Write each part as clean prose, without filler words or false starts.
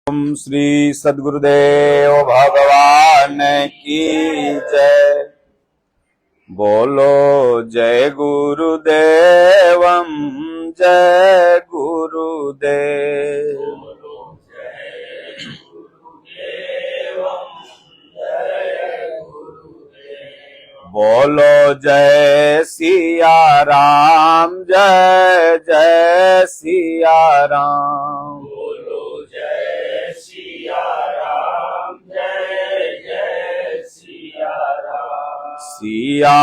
ओम श्री सद्गुरुदेव भगवान की जय। बोलो जय गुरुदेवम जय गुरुदेव। बोलो जय सिया राम जय जय सिया राम। बोलो जय सिया राम जय जय सिया राम। सिया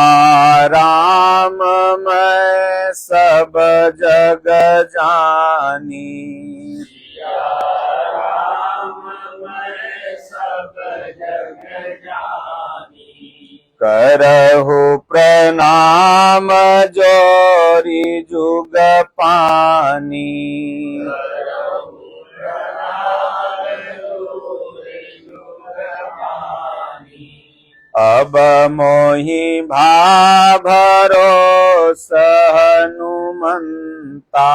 राम मैं सब जग जानी, सिया राम मैं सब जग जानी। करहु प्रणाम जोरी जुग पानी। करहु प्रणाम जोरी जुग पानी। अब मोहि भरोस हनुमंता,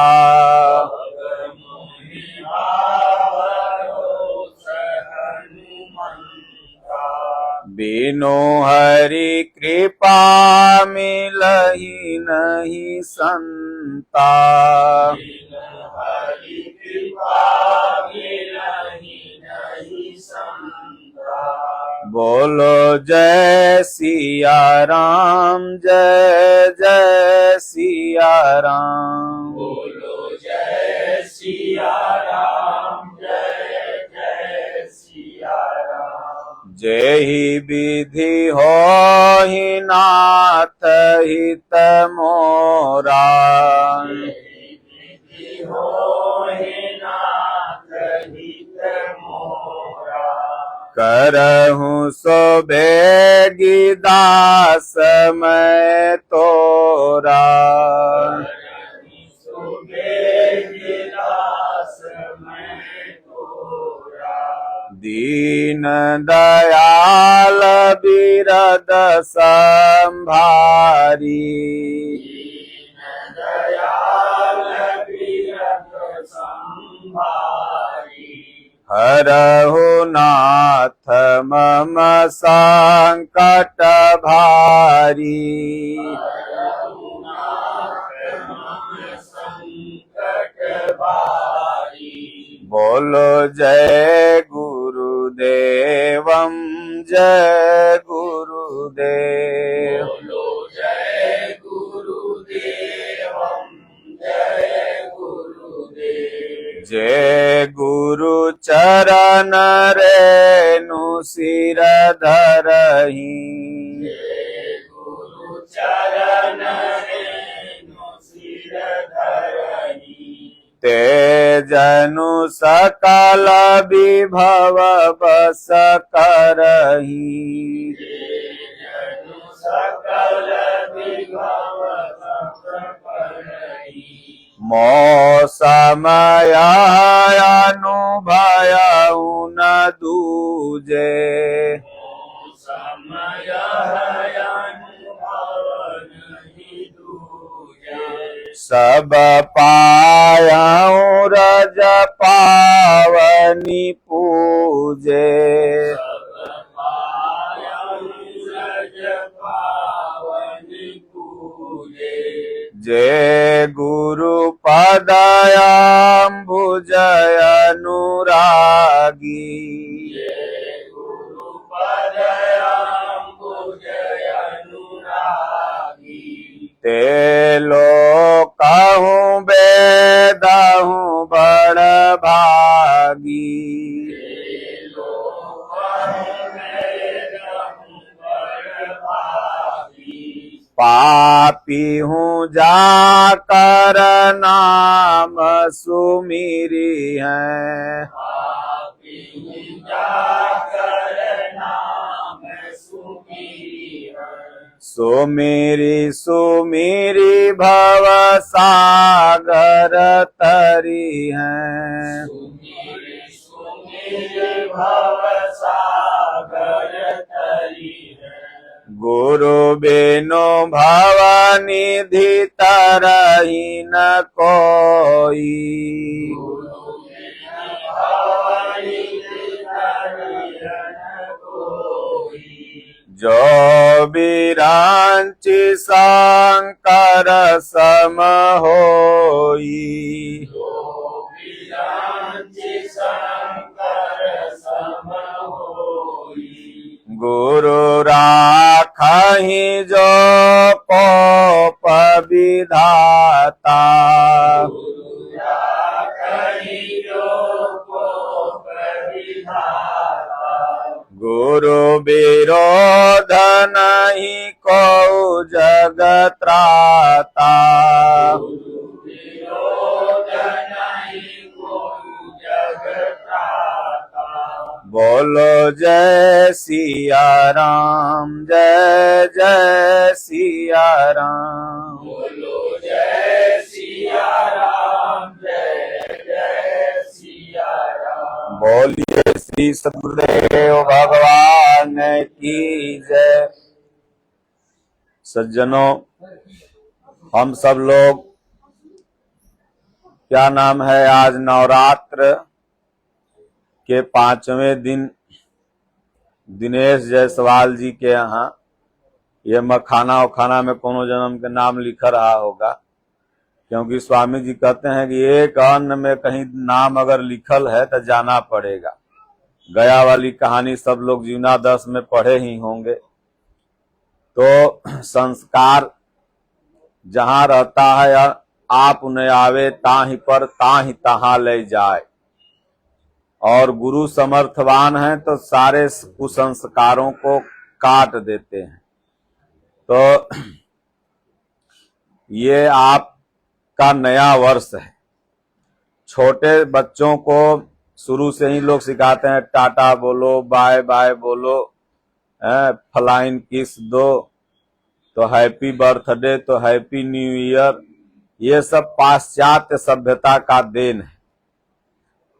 बिनु हरि कृपा मिलहि नहीं संता। हरि कृपा मिलहि नहीं संता। बोलो जय सिया राम जय जय सिया राम। बोलो जय सिया राम जय जय सिया राम। जेहि विधि होहि नाथ हित मोरा, विधि होहि नाथ हित मोरा। करहु सो बेगी दास मैं तोरा। दीन दयाल बिरद संभारी, हरहु नाथ मम संकट भारी। बोलो जय गुरुदेवम जय गुरुदेव। बोलो जय गुरुदेवम जय गुरुदेव। जय गुरु चरण रेणु सिर धरहि, गुरु चरण रेणु सिर धरहि। ते जनु सकल विभव बस करहि। जनु सकल विभव बस करहि। मो समय अनुभयउ न दूजे, समय अनुभव नहीं दूजे। सब पायउ रज पावनी पूजे। सब पायउ रज पावनी पूजे। जे गुरु पदयाम्बुज अनुरागी, गुरु पदयाम्बुज अनुरागी। ते लोकहु बेदहु बड़ भागी। पापी हूँ जाकर नाम सुमिरी है, सुमिरी सुमिरी भव सागर तरी है। गुरु बिनु भवनिधि तरहि न कोई, भवानी जो बिरांचि शंकर सम होई। गुरु राखहि जो कोप विधाता। गुरु विरोध नहीं को जगत त्राता। बोलो जय सिया राम, जय जय सिया राम। बोलो जय सिया राम, जय जय सिया राम। बोलिए श्री सतगुरुदेव भगवान की जय। सज्जनों, हम सब लोग, क्या नाम है, आज नवरात्र के 5वें दिन दिनेश जायसवाल जी के यहाँ ये मखाना उखाना में कोनो जन्म के नाम लिखा रहा होगा, क्योंकि स्वामी जी कहते हैं कि एक अन्न में कहीं नाम अगर लिखल है तो जाना पड़ेगा। गया वाली कहानी सब लोग जीवना 10 में पढ़े ही होंगे। तो संस्कार जहाँ रहता है आप उन्हें आवे ताहि पर ताहि तहाँ ले जाए, और गुरु समर्थवान हैं तो सारे कुसंस्कारों को काट देते हैं। तो ये आपका नया वर्ष है। छोटे बच्चों को शुरू से ही लोग सिखाते हैं टाटा बोलो, बाय बाय बोलो, फ्लाइंग किस दो, तो हैप्पी बर्थडे, तो हैप्पी न्यू ईयर। ये सब पाश्चात्य सभ्यता का देन है।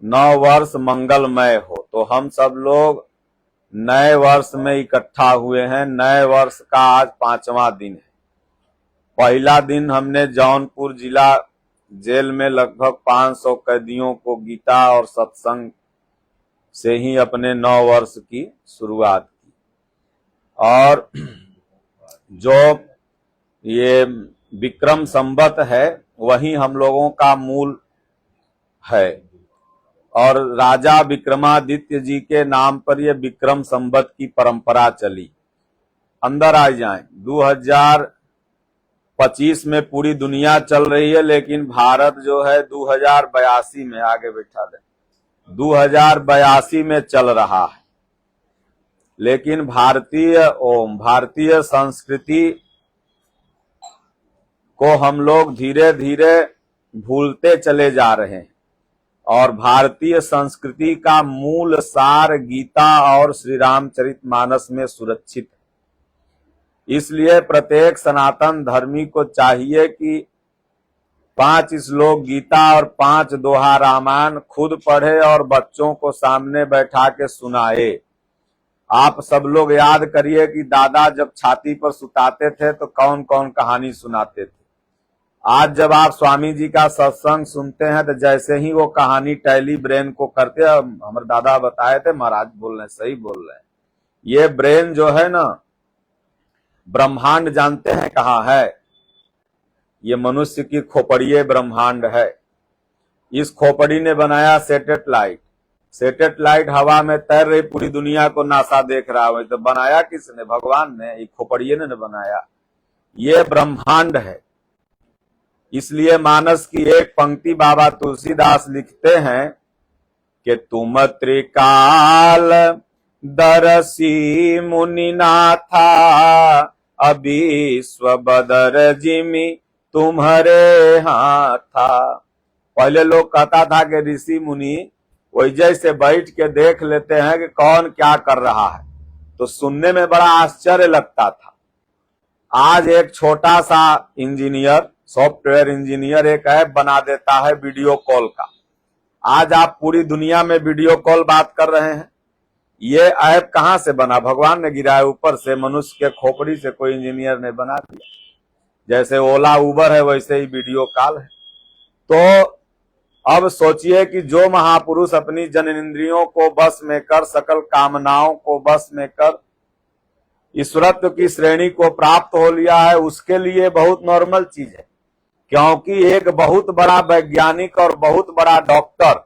नव वर्ष मंगलमय हो। तो हम सब लोग नए वर्ष में इकट्ठा हुए हैं। नए वर्ष का आज 5वां दिन है। पहला दिन हमने जौनपुर जिला जेल में लगभग 500 कैदियों को गीता और सत्संग से ही अपने नव वर्ष की शुरुआत की। और जो ये विक्रम संवत है वही हम लोगों का मूल है, और राजा विक्रमादित्य जी के नाम पर यह विक्रम संवत की परंपरा चली। अंदर आ जाएं। 2025 में पूरी दुनिया चल रही है, लेकिन भारत जो है 2082 में, आगे बैठा दे, 2082 में चल रहा है। लेकिन भारतीय संस्कृति को हम लोग धीरे धीरे भूलते चले जा रहे हैं, और भारतीय संस्कृति का मूल सार गीता और श्री रामचरितमानस में सुरक्षित है। इसलिए प्रत्येक सनातन धर्मी को चाहिए कि 5 श्लोक गीता और 5 दोहा रामायण खुद पढ़े और बच्चों को सामने बैठा के सुनाए। आप सब लोग याद करिए कि दादा जब छाती पर सुताते थे तो कौन कौन कहानी सुनाते थे। आज जब आप स्वामी जी का सत्संग सुनते हैं तो जैसे ही वो कहानी टैली ब्रेन को करते हैं, हमारे दादा बताए थे, महाराज बोल रहे हैं, सही बोल रहे हैं, ये ब्रेन जो है ना, ब्रह्मांड जानते हैं कहाँ है? ये मनुष्य की खोपड़िए ब्रह्मांड है। इस खोपड़ी ने बनाया सैटेलाइट। सैटेलाइट हवा में तैर रही, पूरी दुनिया को नासा देख रहा है। तो बनाया किसने? भगवान ने। ये खोपड़िए ने बनाया। ये ब्रह्मांड है। इसलिए मानस की एक पंक्ति बाबा तुलसीदास लिखते हैं कि तुम त्रिकाल दरसी मुनिनाथा, अविश्व बदर जिमि तुम्हारे हाथा। पहले लोग कहता था कि ऋषि मुनि वही से बैठ के देख लेते हैं कि कौन क्या कर रहा है, तो सुनने में बड़ा आश्चर्य लगता था। आज एक छोटा सा इंजीनियर, सॉफ्टवेयर इंजीनियर, एक ऐप बना देता है वीडियो कॉल का। आज आप पूरी दुनिया में वीडियो कॉल बात कर रहे हैं। ये ऐप कहां से बना? भगवान ने गिराया ऊपर से, मनुष्य के खोपड़ी से कोई इंजीनियर ने बना दिया। जैसे ओला उबर है वैसे ही वीडियो कॉल है। तो अब सोचिए कि जो महापुरुष अपनी जननेंद्रियों को बस में कर, सकल कामनाओं को बस में कर, ईश्वरत्व की श्रेणी को प्राप्त हो लिया है, उसके लिए बहुत नॉर्मल चीज है। क्योंकि एक बहुत बड़ा वैज्ञानिक और बहुत बड़ा डॉक्टर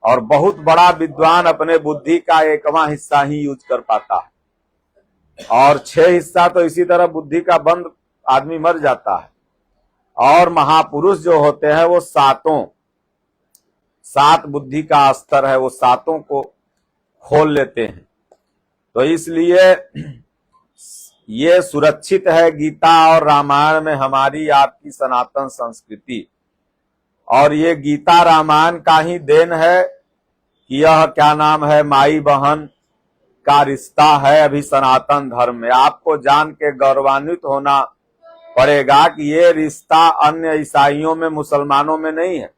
और बहुत बड़ा विद्वान अपने बुद्धि का 1वां हिस्सा ही यूज कर पाता है, और 6 हिस्सा तो इसी तरह बुद्धि का बंद आदमी मर जाता है। और महापुरुष जो होते हैं वो 7 बुद्धि का स्तर है, वो 7 को खोल लेते हैं। तो इसलिए ये सुरक्षित है गीता और रामायण में हमारी आपकी सनातन संस्कृति। और ये गीता रामायण का ही देन है कि यह क्या नाम है, माई बहन का रिश्ता है अभी सनातन धर्म में। आपको जान के गौरवान्वित होना पड़ेगा कि ये रिश्ता अन्य ईसाइयों में, मुसलमानों में नहीं है,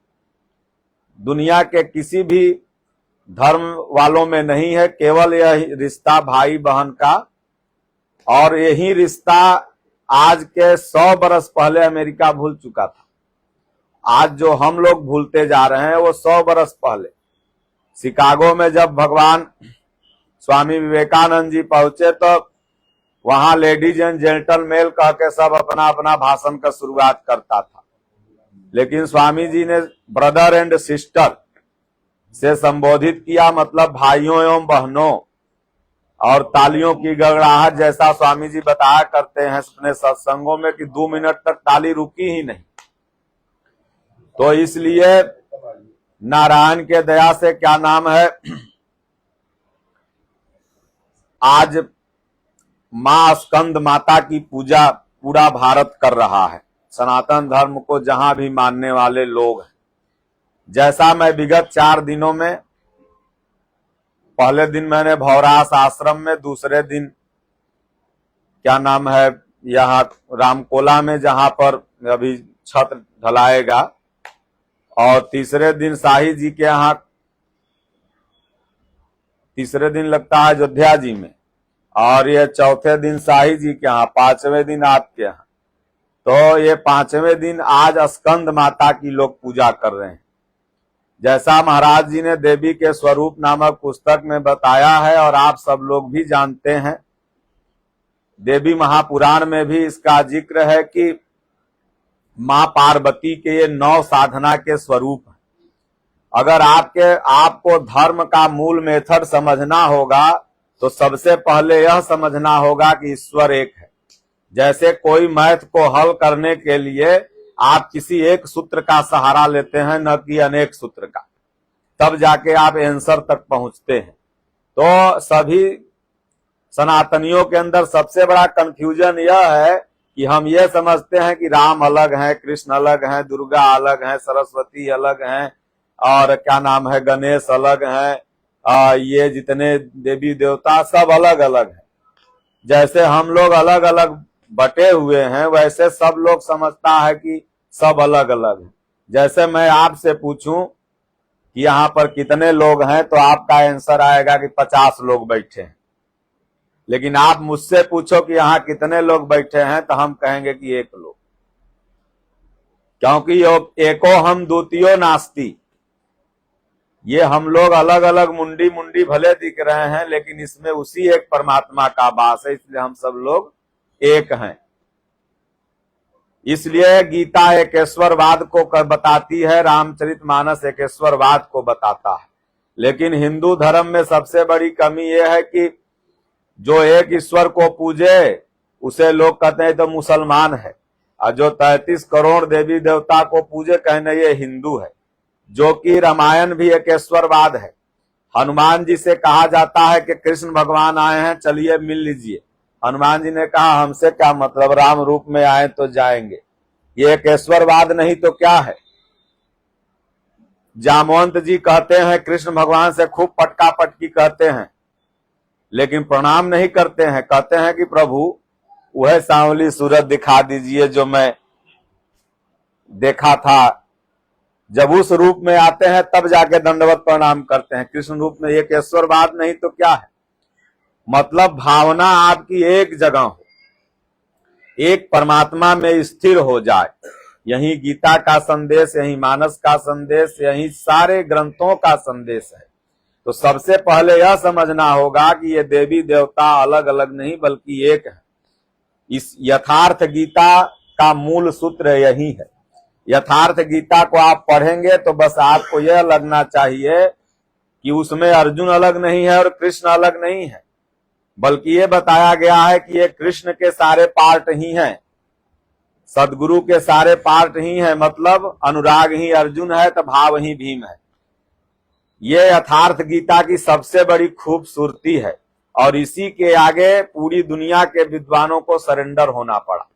दुनिया के किसी भी धर्म वालों में नहीं है। केवल यह रिश्ता भाई बहन का, और यही रिश्ता आज के 100 बरस पहले अमेरिका भूल चुका था। आज जो हम लोग भूलते जा रहे हैं वो 100 बरस पहले शिकागो में जब भगवान स्वामी विवेकानंद जी पहुंचे तो वहां लेडीज एंड जेंटलमैन कह के सब अपना अपना भाषण का शुरुआत करता था, लेकिन स्वामी जी ने ब्रदर एंड सिस्टर से संबोधित किया, मतलब भाइयों एवं बहनों। और तालियों की गड़गड़ाहट, जैसा स्वामी जी बताया करते हैं अपने सत्संगों में कि 2 मिनट तक ताली रुकी ही नहीं। तो इसलिए नारायण के दया से क्या नाम है, आज मां स्कंद माता की पूजा पूरा भारत कर रहा है, सनातन धर्म को जहां भी मानने वाले लोग हैं। जैसा मैं विगत 4 दिनों में, पहले दिन मैंने भौरास आश्रम में, दूसरे दिन क्या नाम है यहाँ रामकोला में जहां पर अभी छत ढलाएगा, और तीसरे दिन शाही जी के यहाँ, तीसरे दिन लगता है अयोध्या जी में, और ये चौथे दिन शाही जी के यहाँ, 5वें दिन आपके यहाँ। तो ये 5वें दिन आज स्कंद माता की लोग पूजा कर रहे हैं। जैसा महाराज जी ने देवी के स्वरूप नामक पुस्तक में बताया है और आप सब लोग भी जानते हैं, देवी महापुराण में भी इसका जिक्र है कि मां पार्वती के ये 9 साधना के स्वरूप हैं। अगर आपको धर्म का मूल मेथड समझना होगा तो सबसे पहले यह समझना होगा कि ईश्वर एक है। जैसे कोई मैथ को हल करने के लिए आप किसी एक सूत्र का सहारा लेते हैं, न कि अनेक सूत्र का, तब जाके आप आंसर तक पहुंचते हैं। तो सभी सनातनियों के अंदर सबसे बड़ा कंफ्यूजन यह है कि हम ये समझते हैं कि राम अलग हैं, कृष्ण अलग हैं, दुर्गा अलग हैं, सरस्वती अलग हैं, और क्या नाम है गणेश अलग हैं, ये जितने देवी देवता सब अलग अलग हैं। जैसे हम लोग अलग अलग बटे हुए हैं, वैसे सब लोग समझता है कि सब अलग अलग हैं। जैसे मैं आपसे पूछूं कि यहाँ पर कितने लोग हैं, तो आपका आंसर आएगा कि 50 लोग बैठे हैं। लेकिन आप मुझसे पूछो कि यहाँ कितने लोग बैठे हैं, तो हम कहेंगे कि 1 लोग, क्योंकि एको हम द्वितीयो नास्ति। ये हम लोग अलग अलग मुंडी मुंडी भले दिख रहे हैं, लेकिन इसमें उसी एक परमात्मा का वास है, इसलिए हम सब लोग एक हैं। इसलिए गीता एकेश्वरवाद को बताती है, रामचरितमानस एकेश्वरवाद को बताता है। लेकिन हिंदू धर्म में सबसे बड़ी कमी यह है कि जो एक ईश्वर को पूजे उसे लोग कहते हैं तो मुसलमान है, और जो 33 करोड़ देवी देवता को पूजे कहने ये हिंदू है, जो कि रामायण भी एकेश्वरवाद है। हनुमान जी से कहा जाता है कि कृष्ण भगवान आए हैं, चलिए मिल लीजिए। हनुमान जी ने कहा हमसे क्या मतलब, राम रूप में आए तो जाएंगे। ये एकेश्वरवाद नहीं तो क्या है। जामवंत जी कहते हैं कृष्ण भगवान से खूब पटका पटकी कहते हैं, लेकिन प्रणाम नहीं करते हैं। कहते हैं कि प्रभु वह सांवली सूरत दिखा दीजिए जो मैं देखा था। जब उस रूप में आते हैं तब जाके दंडवत प्रणाम करते हैं। कृष्ण रूप में एक ईश्वरवाद नहीं तो क्या है। मतलब भावना आपकी एक जगह हो, एक परमात्मा में स्थिर हो जाए। यही गीता का संदेश, यही मानस का संदेश, यही सारे ग्रंथों का संदेश है। तो सबसे पहले यह समझना होगा कि ये देवी देवता अलग अलग नहीं बल्कि एक है। इस यथार्थ गीता का मूल सूत्र यही है। यथार्थ गीता को आप पढ़ेंगे तो बस आपको यह लगना चाहिए कि उसमें अर्जुन अलग नहीं है और कृष्ण अलग नहीं है, बल्कि ये बताया गया है कि ये कृष्ण के सारे पार्ट ही हैं, सदगुरु के सारे पार्ट ही हैं। मतलब अनुराग ही अर्जुन है तो भाव ही भीम है। ये यथार्थ गीता की सबसे बड़ी खूबसूरती है और इसी के आगे पूरी दुनिया के विद्वानों को सरेंडर होना पड़ा।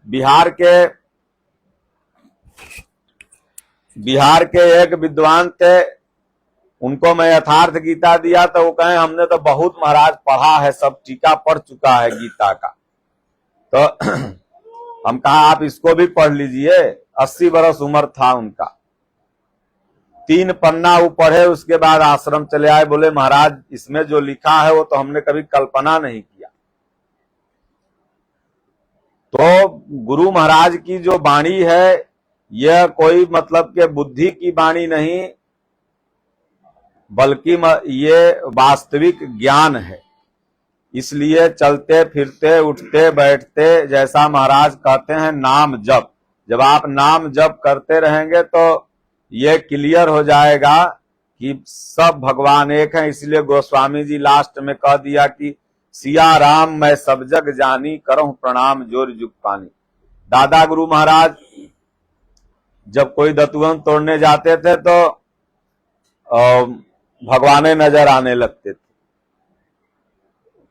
बिहार के एक विद्वान थे, उनको मैं यथार्थ गीता दिया तो वो कहें हमने तो बहुत महाराज पढ़ा है, सब टीका पढ़ चुका है गीता का। तो हम कहा आप इसको भी पढ़ लीजिए। 80 बरस उम्र था उनका। 3 पन्ना वो पढ़े, उसके बाद आश्रम चले आए। बोले महाराज इसमें जो लिखा है वो तो हमने कभी कल्पना नहीं किया। तो गुरु महाराज की जो वाणी है यह कोई मतलब के बुद्धि की वाणी नहीं, बल्कि ये वास्तविक ज्ञान है। इसलिए चलते फिरते उठते बैठते जैसा महाराज कहते हैं नाम जप, जब आप नाम जप करते रहेंगे तो ये क्लियर हो जाएगा कि सब भगवान एक हैं। इसलिए गोस्वामी जी लास्ट में कह दिया कि सिया राम मैं सब जग जानी, करहूं प्रणाम जोर जुग पानी। दादा गुरु महाराज जब कोई दतुअन तोड़ने जाते थे तो भगवाने नजर आने लगते थे।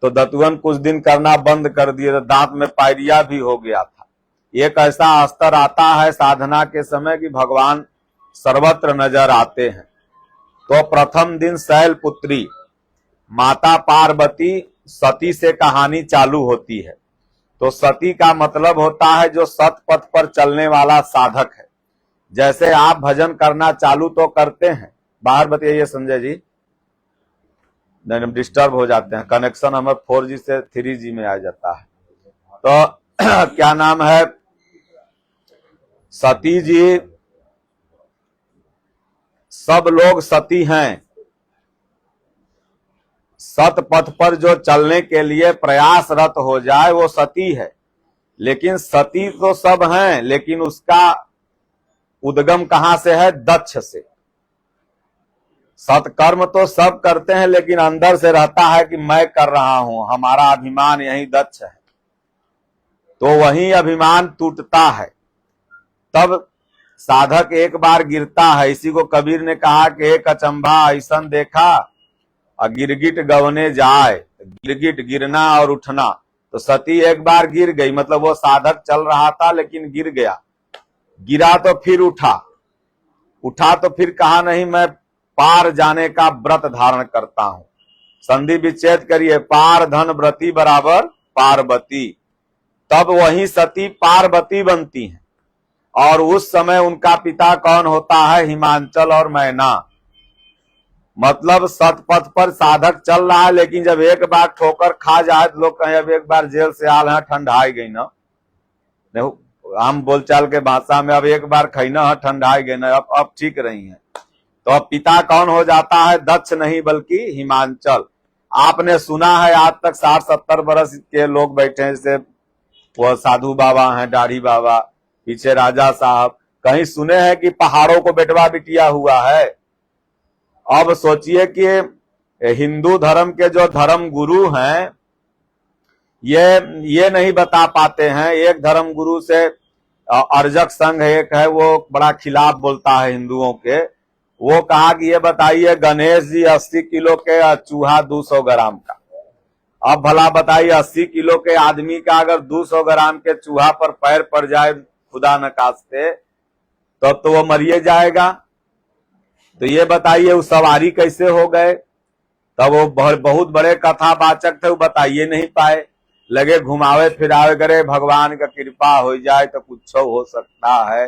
तो दतुअन कुछ दिन करना बंद कर दिए तो दांत में पायरिया भी हो गया था। एक ऐसा स्तर आता है साधना के समय कि भगवान सर्वत्र नजर आते हैं। तो प्रथम दिन शैलपुत्री माता पार्वती सती से कहानी चालू होती है। तो सती का मतलब होता है जो सत पथ पर चलने वाला साधक है। जैसे आप भजन करना चालू तो करते हैं, बाहर बताइए संजय जी, नहीं डिस्टर्ब हो जाते हैं, कनेक्शन हमें 4G से 3G में आ जाता है। तो क्या नाम है, सती जी, सब लोग सती हैं। सत पथ पर जो चलने के लिए प्रयासरत हो जाए वो सती है। लेकिन सती तो सब हैं, लेकिन उसका उद्गम कहां से है? दक्ष से। सत्कर्म तो सब करते हैं लेकिन अंदर से रहता है कि मैं कर रहा हूं, हमारा अभिमान यही दक्ष है। तो वही अभिमान टूटता है, तब साधक एक बार गिरता है। इसी को कबीर ने कहा कि एक अचंभा ऐसन देखा और गिरगिट गवने जाए। गिरगिट गिरना और उठना। तो सती एक बार गिर गई, मतलब वो साधक चल रहा था लेकिन गिर गया। गिरा तो फिर उठा, उठा तो फिर कहा नहीं मैं पार जाने का व्रत धारण करता हूं। संधि विच्छेद करिए, पार धन व्रती बराबर पार्वती। तब वही सती पार्वती बनती हैं। और उस समय उनका पिता कौन होता है? हिमांचल और मैना। मतलब सतपथ पर साधक चल रहा है, लेकिन जब एक बार ठोकर खा जाए तो लोग कहें अब एक बार जेल से आल है, ठंडाई गई ना, नहीं हम बोलचाल के भाषा में अब एक बार खैना है, ठंडाई गई ना, अब ठीक रही है। तो अब पिता कौन हो जाता है? दक्ष नहीं बल्कि हिमांचल। आपने सुना है आज तक 60-70 बरस के लोग बैठे हैं, जैसे वो साधु बाबा हैं, दाढ़ी बाबा, पीछे राजा साहब, कहीं सुने हैं कि पहाड़ों को बेटवा बिटिया हुआ है? अब सोचिए कि हिंदू धर्म के जो धर्म गुरु हैं ये नहीं बता पाते हैं। एक धर्म गुरु से अर्जक संघ एक है, वो बड़ा खिलाफ बोलता है हिंदुओं के। वो कहा कि ये बताइए गणेश जी 80 किलो के, चूहा 200 ग्राम का। अब भला बताइए 80 किलो के आदमी का अगर 200 ग्राम के चूहा पर पैर पड़ जाए खुदा न खास्ते तो वो मरिए जाएगा। तो ये बताइए वो सवारी कैसे हो गए? तब वो बहुत बड़े कथावाचक थे, वो बताइए नहीं पाए। लगे घुमावे फिरावे करे, भगवान का कृपा हो जाए तो कुछ हो सकता है।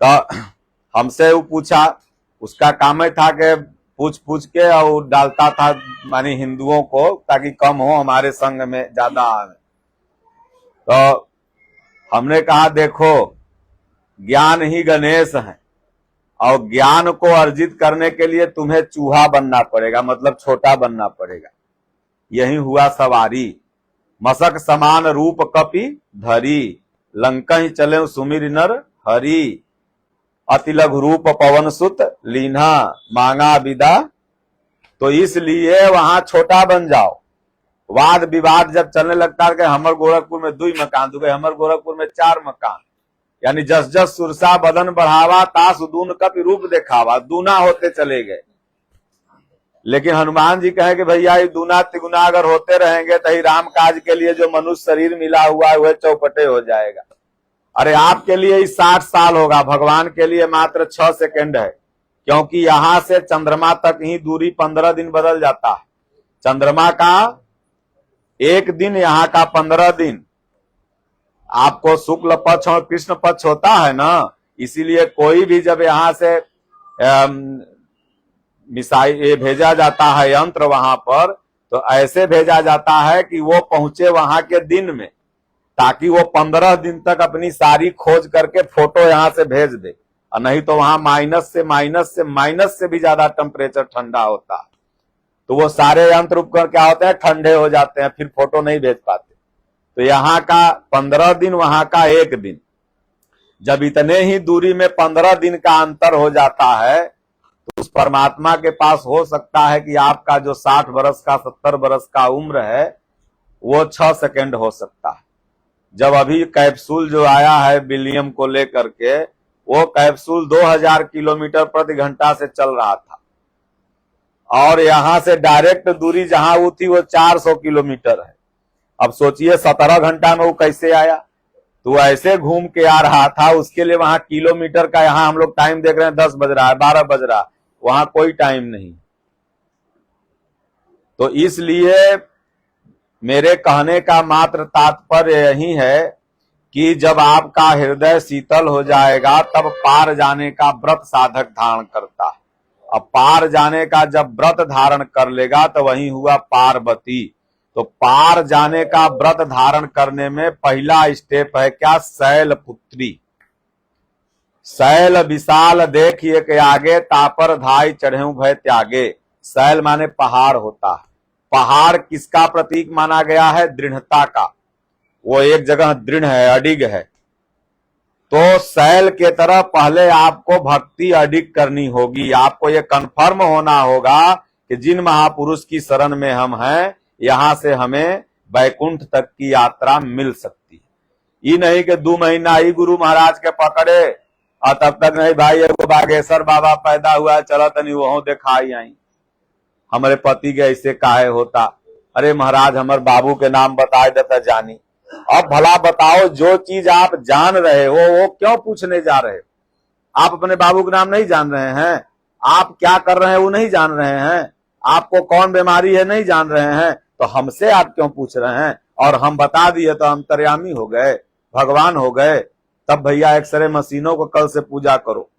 तो हमसे वो पूछा, उसका काम था कि पूछ के और डालता था मानी हिंदुओं को, ताकि कम हो हमारे संघ में ज्यादा आवे। तो हमने कहा देखो ज्ञान ही गणेश है और ज्ञान को अर्जित करने के लिए तुम्हें चूहा बनना पड़ेगा, मतलब छोटा बनना पड़ेगा। यही हुआ सवारी। मसक समान रूप कपि धरी, लंकहि चले सुमिर नर हरि। अति लघु रूप पवन सुत लीन्हा, मांगा विदा। तो इसलिए वहां छोटा बन जाओ। वाद विवाद जब चलने लगता है कि हमर गोरखपुर में 2 मकान, तो हमर गोरखपुर में 4 मकान, यानी जस जस सुरसा बदन बढ़ावा, तास दून कपि रूप दिखावा, दूना होते चले गए। लेकिन हनुमान जी कहे कि भैया ये दूना तिगुना अगर होते रहेंगे तो ही राम काज के लिए जो मनुष्य शरीर मिला हुआ है वह चौपटे हो जाएगा। अरे आपके लिए ही 60 साल होगा, भगवान के लिए मात्र 6 सेकंड है, क्योंकि यहां से चंद्रमा तक ही दूरी 15 दिन बदल जाता है। चंद्रमा का 1 दिन, यहाँ का 15 दिन। आपको शुक्ल पक्ष और कृष्ण पक्ष होता है ना, इसीलिए कोई भी जब यहां से मिसाइल भेजा जाता है यंत्र वहां पर, तो ऐसे भेजा जाता है कि वो पहुंचे वहां के दिन में, ताकि वो 15 दिन तक अपनी सारी खोज करके फोटो यहां से भेज दे। और नहीं तो वहां माइनस से भी ज्यादा टेम्परेचर ठंडा होता है, तो वो सारे यंत्र उपकरण क्या होते हैं, ठंडे हो जाते हैं, फिर फोटो नहीं भेज पाते। तो यहाँ का 15 दिन, वहां का 1 दिन। जब इतने ही दूरी में 15 दिन का अंतर हो जाता है, तो उस परमात्मा के पास हो सकता है कि आपका जो 60 बरस का 70 बरस का उम्र है वो 6 सेकंड हो सकता है। जब अभी कैप्सूल जो आया है विलियम को लेकर के, वो कैप्सूल 2000 किलोमीटर प्रति घंटा से चल रहा था, और यहां से डायरेक्ट दूरी जहां वो थी वो 400 किलोमीटर है। अब सोचिए 17 घंटा में वो कैसे आया। तो ऐसे घूम के आ रहा था, उसके लिए वहां किलोमीटर का, यहां हम लोग टाइम देख रहे हैं 10 बज रहा है, 12 बज रहा है, वहां कोई टाइम नहीं। तो इसलिए मेरे कहने का मात्र तात्पर्य यही है कि जब आपका हृदय शीतल हो जाएगा तब पार जाने का व्रत साधक धारण करता है। अब पार जाने का जब व्रत धारण कर लेगा तो वही हुआ पार्वती। तो पार जाने का व्रत धारण करने में पहला स्टेप है क्या, शैल पुत्री। शैल विशाल देखिए के आगे, तापर धाई चढ़ेऊ भय त्यागे। शैल माने पहाड़ होता है। पहाड़ किसका प्रतीक माना गया है, दृढ़ता का। वो एक जगह दृढ़ है, अडिग है। तो शैल के तरह पहले आपको भक्ति अडिग करनी होगी। आपको ये कंफर्म होना होगा कि जिन महापुरुष की शरण में हम हैं, यहां से हमें बैकुंठ तक की यात्रा मिल सकती है। ये नहीं कि 2 महीना ही गुरु महाराज के पकड़े और तब तक नहीं भाई एगो बागेश्वर बाबा पैदा हुआ है, चलो तनी वहां दिखाई आई। हमारे पति के ऐसे काहे होता, अरे महाराज हमारे बाबू के नाम बता देता जानी। अब भला बताओ, जो चीज आप जान रहे हो वो क्यों पूछने जा रहे हो? आप अपने बाबू के नाम नहीं जान रहे हैं, आप क्या कर रहे हैं वो नहीं जान रहे हैं, आपको कौन बीमारी है नहीं जान रहे हैं, तो हमसे आप क्यों पूछ रहे हैं? और हम बता दिए तो अंतर्यामी हो गए, भगवान हो गए। तब भैया एक्सरे मशीनों को कल से पूजा करो,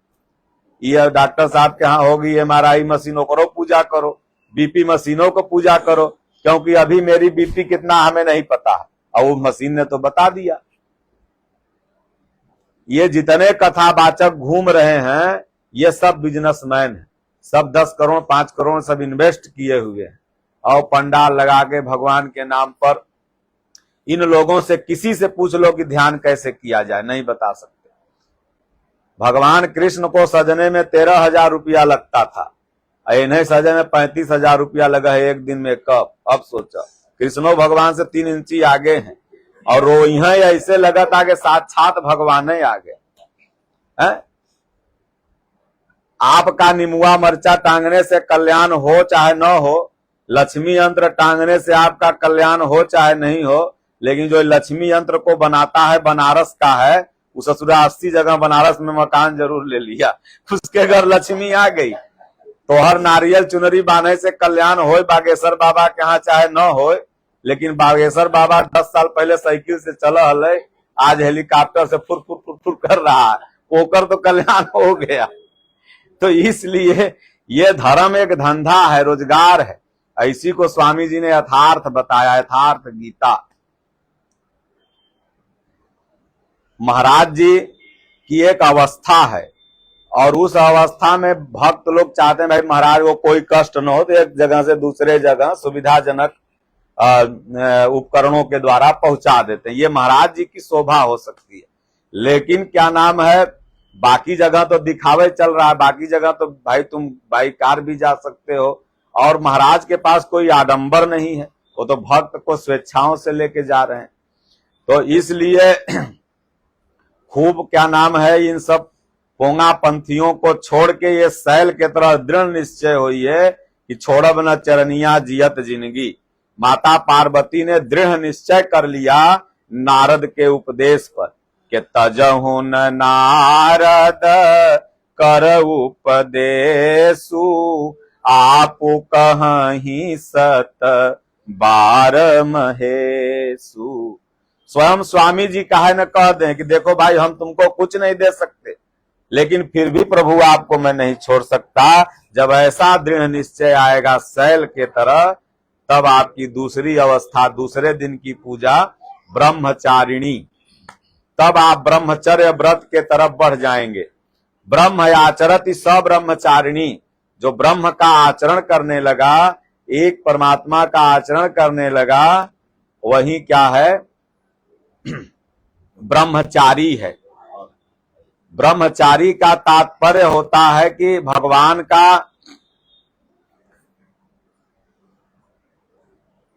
ये डॉक्टर साहब के यहाँ होगी MRI मशीनों करो पूजा करो, BP मशीनों को पूजा करो, क्योंकि अभी मेरी BP कितना हमें नहीं पता है और वो मशीन ने तो बता दिया। ये जितने कथावाचक घूम रहे हैं ये सब बिजनेसमैन हैं, सब 10 करोड़ 5 करोड़ सब इन्वेस्ट किए हुए हैं और पंडाल लगा के भगवान के नाम पर। इन लोगों से किसी से पूछ लो कि ध्यान कैसे किया जाए, नहीं बता सकते। भगवान कृष्ण को सजने में 13,000 रुपया लगता था, इन्हें सजने में 35,000 रुपया लगा है एक दिन में कब। अब सोचा कृष्णो भगवान से 3 इंची आगे हैं और वो यहाँ ऐसे लगा था कि साक्षात भगवान ही आगे है। आपका निमुआ मरचा टांगने से कल्याण हो चाहे न हो, लक्ष्मी यंत्र टांगने से आपका कल्याण हो चाहे नहीं हो, लेकिन जो लक्ष्मी यंत्र को बनाता है बनारस का है, वो ससुरा 80 जगह बनारस में मकान जरूर ले लिया, उसके घर लक्ष्मी आ गई। तो हर नारियल चुनरी बांधे से कल्याण हो बागेश्वर बाबा के यहाँ चाहे न हो, लेकिन बागेश्वर बाबा 10 साल पहले साइकिल से चला हल, आज हेलीकॉप्टर से फुर फुर फुर फुर कर रहा है, ओकर तो कल्याण हो गया। तो इसलिए ये धर्म एक धंधा है, रोजगार है। इसी को स्वामी जी ने यथार्थ बताया, यथार्थ गीता। महाराज जी की एक अवस्था है और उस अवस्था में भक्त लोग चाहते हैं भाई महाराज को कोई कष्ट न हो, तो एक जगह से दूसरे जगह सुविधाजनक उपकरणों के द्वारा पहुंचा देते हैं। ये महाराज जी की शोभा हो सकती है, लेकिन क्या नाम है, बाकी जगह तो दिखावे चल रहा है, बाकी जगह तो भाई तुम बाई कार भी जा सकते हो, और महाराज के पास कोई आडंबर नहीं है, वो तो भक्त को स्वेच्छाओं से लेके जा रहे हैं। तो इसलिए खूब क्या नाम है, इन सब पोंगा पंथियों को छोड़ के ये शैल के तरह दृढ़ निश्चय हुई है कि छोड़ब न चरनिया जियत जिंदगी। माता पार्वती ने दृढ़ निश्चय कर लिया नारद के उपदेश पर कि तजहु न नारद कर उपदेशु, आपु कहीं सत बार महेशु। स्वयं स्वामी जी काहे न कह दें कि देखो भाई हम तुमको कुछ नहीं दे सकते, लेकिन फिर भी प्रभु आपको मैं नहीं छोड़ सकता। जब ऐसा दृढ़ निश्चय आएगा शैल के तरह, तब आपकी दूसरी अवस्था, दूसरे दिन की पूजा ब्रह्मचारिणी, तब आप ब्रह्मचर्य व्रत के तरफ बढ़ जाएंगे। ब्रह्म आचरति स ब्रह्मचारिणी, जो ब्रह्म का आचरण करने लगा, एक परमात्मा का आचरण करने लगा, वही क्या है, ब्रह्मचारी है। ब्रह्मचारी का तात्पर्य होता है कि भगवान का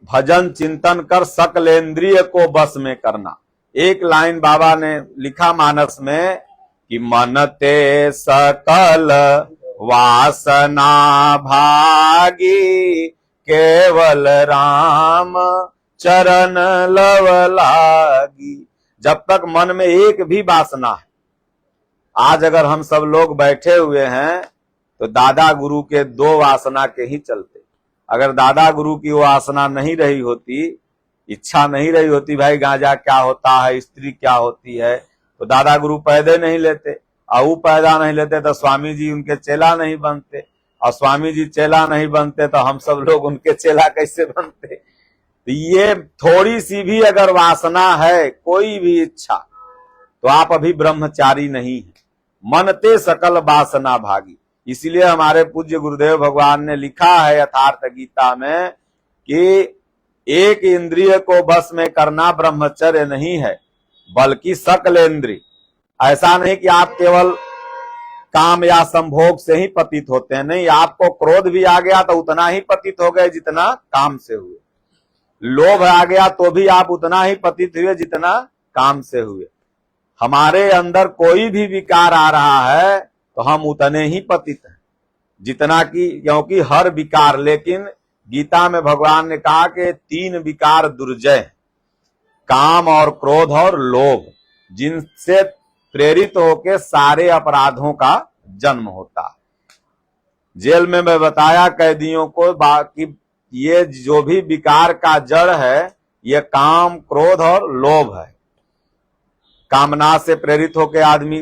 भजन चिंतन कर सकलेंद्रिय को बस में करना। एक लाइन बाबा ने लिखा मानस में कि मन ते सकल वासना भागी, केवल राम चरण लव लागी। जब तक मन में एक भी वासना है, आज अगर हम सब लोग बैठे हुए हैं तो दादा गुरु के दो वासना के ही चलते। अगर दादा गुरु की वो वासना नहीं रही होती, इच्छा नहीं रही होती भाई गांजा क्या होता है, स्त्री क्या होती है, तो दादा गुरु पैदा नहीं लेते, और वो पैदा नहीं लेते तो स्वामी जी उनके चेला नहीं बनते, और स्वामी जी चेला नहीं बनते तो हम सब लोग उनके चेला कैसे बनते। तो ये थोड़ी सी भी अगर वासना है, कोई भी इच्छा, तो आप अभी ब्रह्मचारी नहीं है। मन ते सकल वासना भागी। इसलिए हमारे पूज्य गुरुदेव भगवान ने लिखा है यथार्थ गीता में कि एक इंद्रिय को बस में करना ब्रह्मचर्य नहीं है, बल्कि सकल इंद्रिय। ऐसा नहीं कि आप केवल काम या संभोग से ही पतित होते हैं, नहीं, आपको क्रोध भी आ गया तो उतना ही पतित हो गए जितना काम से हुए, लोभ आ गया तो भी आप उतना ही पतित हुए जितना काम से हुए। हमारे अंदर कोई भी विकार आ रहा है तो हम उतने ही पतित हैं जितना कि, क्योंकि हर विकार, लेकिन गीता में भगवान ने कहा कि तीन विकार दुर्जय, काम और क्रोध और लोभ, जिनसे प्रेरित होकर सारे अपराधों का जन्म होता है। जेल में मैं बताया कैदियों को कि ये जो भी विकार का जड़ है, ये काम, क्रोध और लोभ है। कामना से प्रेरित होकर आदमी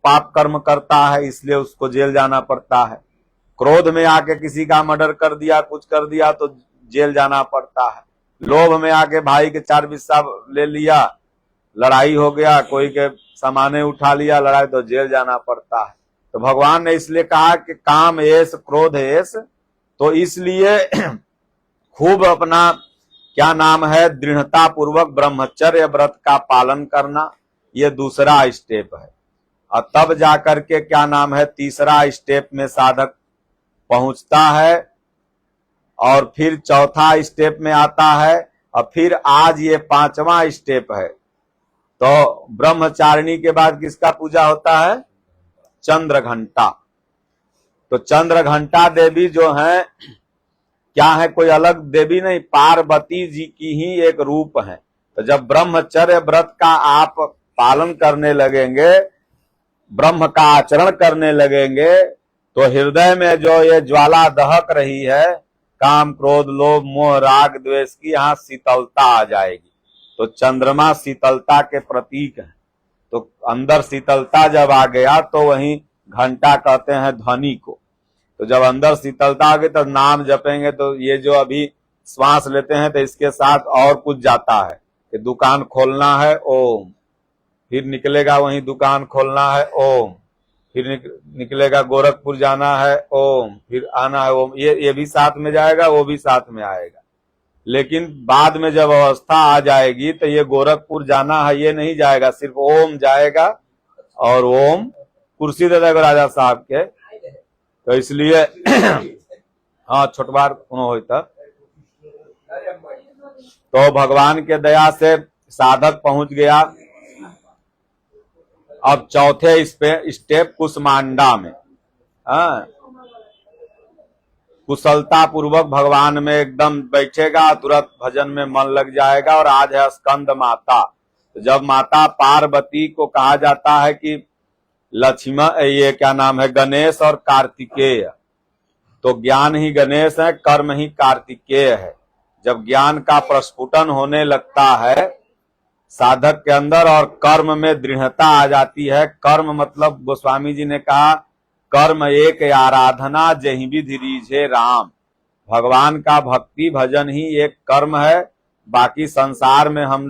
पाप कर्म करता है, इसलिए उसको जेल जाना पड़ता है। क्रोध में आके किसी का मर्डर कर दिया, कुछ कर दिया तो जेल जाना पड़ता है। लोभ में आके भाई के 4 बिस्सा ले लिया, लड़ाई हो गया, कोई के सामाने उठा लिया, लड़ाई, तो जेल जाना पड़ता है। तो भगवान ने इसलिए कहा कि काम ऐस क्रोध ऐस, तो इसलिए खूब अपना क्या नाम है, दृढ़ता पूर्वक ब्रह्मचर्य व्रत का पालन करना, ये दूसरा स्टेप है। और तब जाकर के क्या नाम है, तीसरा स्टेप में साधक पहुंचता है, और फिर चौथा स्टेप में आता है, और फिर आज ये 5वां स्टेप है। तो ब्रह्मचारिणी के बाद किसका पूजा होता है, चंद्र घंटा। तो चंद्र घंटा देवी जो है, क्या है, कोई अलग देवी नहीं, पार्वती जी की ही एक रूप है। तो जब ब्रह्मचर्य व्रत का आप पालन करने लगेंगे, ब्रह्म का आचरण करने लगेंगे, तो हृदय में जो ये ज्वाला दहक रही है, काम, क्रोध, लोभ, मोह, राग, द्वेष की, यहाँ शीतलता आ जाएगी। तो चंद्रमा शीतलता के प्रतीक है। तो अंदर शीतलता जब आ गया तो वहीं घंटा कहते हैं ध्वनि को। तो जब अंदर शीतलता आ गई तो नाम जपेंगे, तो ये जो अभी श्वास लेते हैं तो इसके साथ और कुछ जाता है कि दुकान खोलना है, ओम, फिर निकलेगा वहीं दुकान खोलना है, ओम, फिर निकलेगा गोरखपुर जाना है ओम, फिर आना है ओम, ये भी साथ में जाएगा, वो भी साथ में आएगा। लेकिन बाद में जब अवस्था आ जाएगी तो ये गोरखपुर जाना है ये नहीं जाएगा, सिर्फ ओम जाएगा और ओम कुर्सी दे देगा राजा साहब के। तो इसलिए हाँ छोटबार हो तो भगवान के दया से साधक पहुंच गया। अब चौथे स्टेप कुसमांडा में, हाँ कुशलता पूर्वक भगवान में एकदम बैठेगा, तुरंत भजन में मन लग जाएगा। और आज है स्कंद माता। तो जब माता पार्वती को कहा जाता है कि लक्ष्मण, ये क्या नाम है, गणेश और कार्तिकेय, तो ज्ञान ही गणेश है, कर्म ही कार्तिकेय है। जब ज्ञान का प्रस्फुटन होने लगता है साधक के अंदर और कर्म में दृढ़ता आ जाती है, कर्म मतलब गोस्वामी जी ने कहा कर्म एक आराधना जहीं विधि रीझे राम। भगवान का भक्ति भजन ही एक कर्म है। बाकी संसार में हम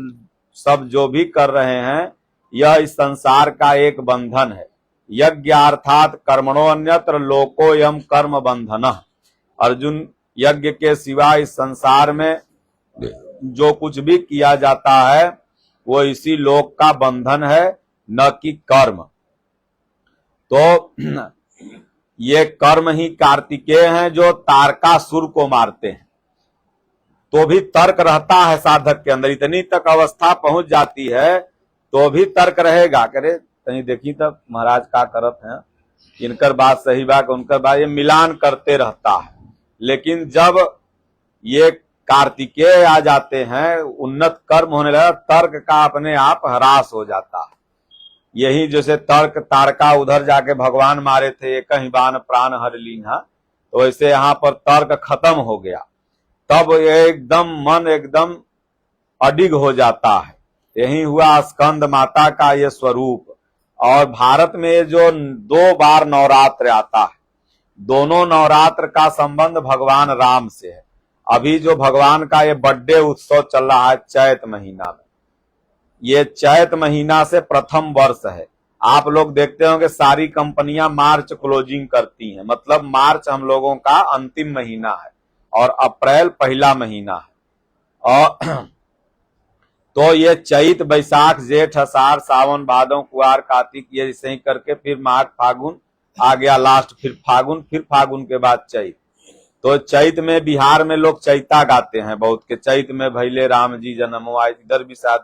सब जो भी कर रहे हैं यह इस संसार का एक बंधन है। यज्ञार्थात कर्मणो अन्यत्र लोकोयम कर्म बंधनः। अर्जुन, यज्ञ के सिवा इस संसार में जो कुछ भी किया जाता है वो इसी लोक का बंधन है, न कि कर्म। तो ये कर्म ही कार्तिकेय हैं जो तारकासुर को मारते हैं। तो भी तर्क रहता है साधक के अंदर, इतनी तक अवस्था पहुंच जाती है तो भी तर्क रहेगा। करे कहीं देखी तब महाराज का करत हैं, इनकर बात सही बात उनकर बात, ये मिलान करते रहता है। लेकिन जब ये कार्तिकेय आ जाते हैं, उन्नत कर्म होने लगा, तर्क का अपने आप ह्रास हो जाता है। यही जैसे तर्क तारका उधर जाके भगवान मारे थे, एक ही बाण प्राण हर लीन्हा, तो वैसे यहाँ पर तर्क खत्म हो गया। तब एकदम मन एकदम अडिग हो जाता है। यही हुआ स्कंद माता का ये स्वरूप। और भारत में जो 2 बार नवरात्र आता है, दोनों नवरात्र का संबंध भगवान राम से है। अभी जो भगवान का ये बर्थडे उत्सव चल रहा है चैत महीना में, ये चैत महीना से प्रथम वर्ष है। आप लोग देखते होंगे सारी कंपनियां मार्च क्लोजिंग करती हैं, मतलब मार्च हम लोगों का अंतिम महीना है और अप्रैल पहला महीना है। और तो ये चैत बैसाख जेठ आषाढ़ सावन भादव कुआर कार्तिक, ये ऐसे ही करके फिर माघ फागुन आ गया लास्ट, फिर फागुन के बाद चैत। तो चैत में बिहार में लोग चैता गाते हैं बहुत के, चैत में भैले राम जी जन्म आए, इधर भी शायद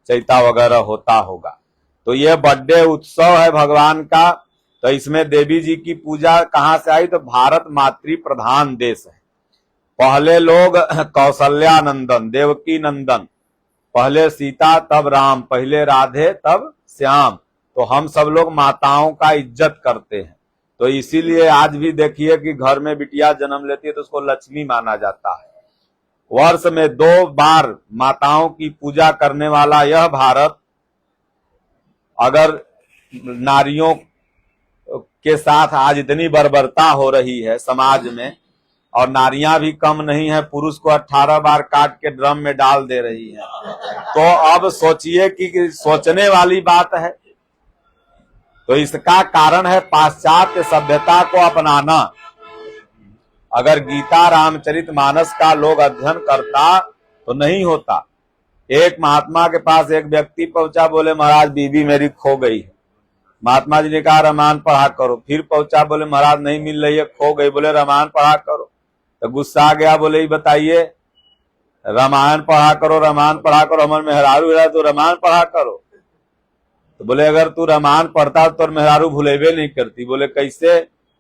चैता वगैरह होता होगा। तो ये बर्थडे उत्सव है भगवान का। तो इसमें देवी जी की पूजा कहाँ से आई, तो भारत मातृ प्रधान देश है। पहले लोग कौशल्या नंदन, देवकी नंदन, पहले सीता तब राम, पहले राधे तब श्याम। तो हम सब लोग माताओं का इज्जत करते हैं। तो इसीलिए आज भी देखिए कि घर में बिटिया जन्म लेती है तो उसको लक्ष्मी माना जाता है। वर्ष में 2 बार माताओं की पूजा करने वाला यह भारत, अगर नारियों के साथ आज इतनी बर्बरता हो रही है समाज में और नारियां भी कम नहीं है, पुरुष को 18 बार काट के ड्रम में डाल दे रही है, तो अब सोचिए कि सोचने वाली बात है। तो इसका कारण है पाश्चात्य सभ्यता को अपनाना। अगर गीता रामचरितमानस का लोग अध्ययन करता तो नहीं होता। एक महात्मा के पास एक व्यक्ति पहुंचा, बोले महाराज बीबी मेरी खो गई है। महात्मा जी ने कहा रामायण पढ़ा करो। फिर पहुंचा, बोले महाराज नहीं मिल रही है, खो गई। बोले रामायण पढ़ा करो। तो गुस्सा आ गया, बोले बताइए रामायण पढ़ा करो, रामायण पढ़ा करो, हमारे मेहरारू है तो रामायण पढ़ा करो। तो बोले अगर तू रामायण पढ़ता तो मेहरारू भुलेबे नहीं करती। बोले कैसे?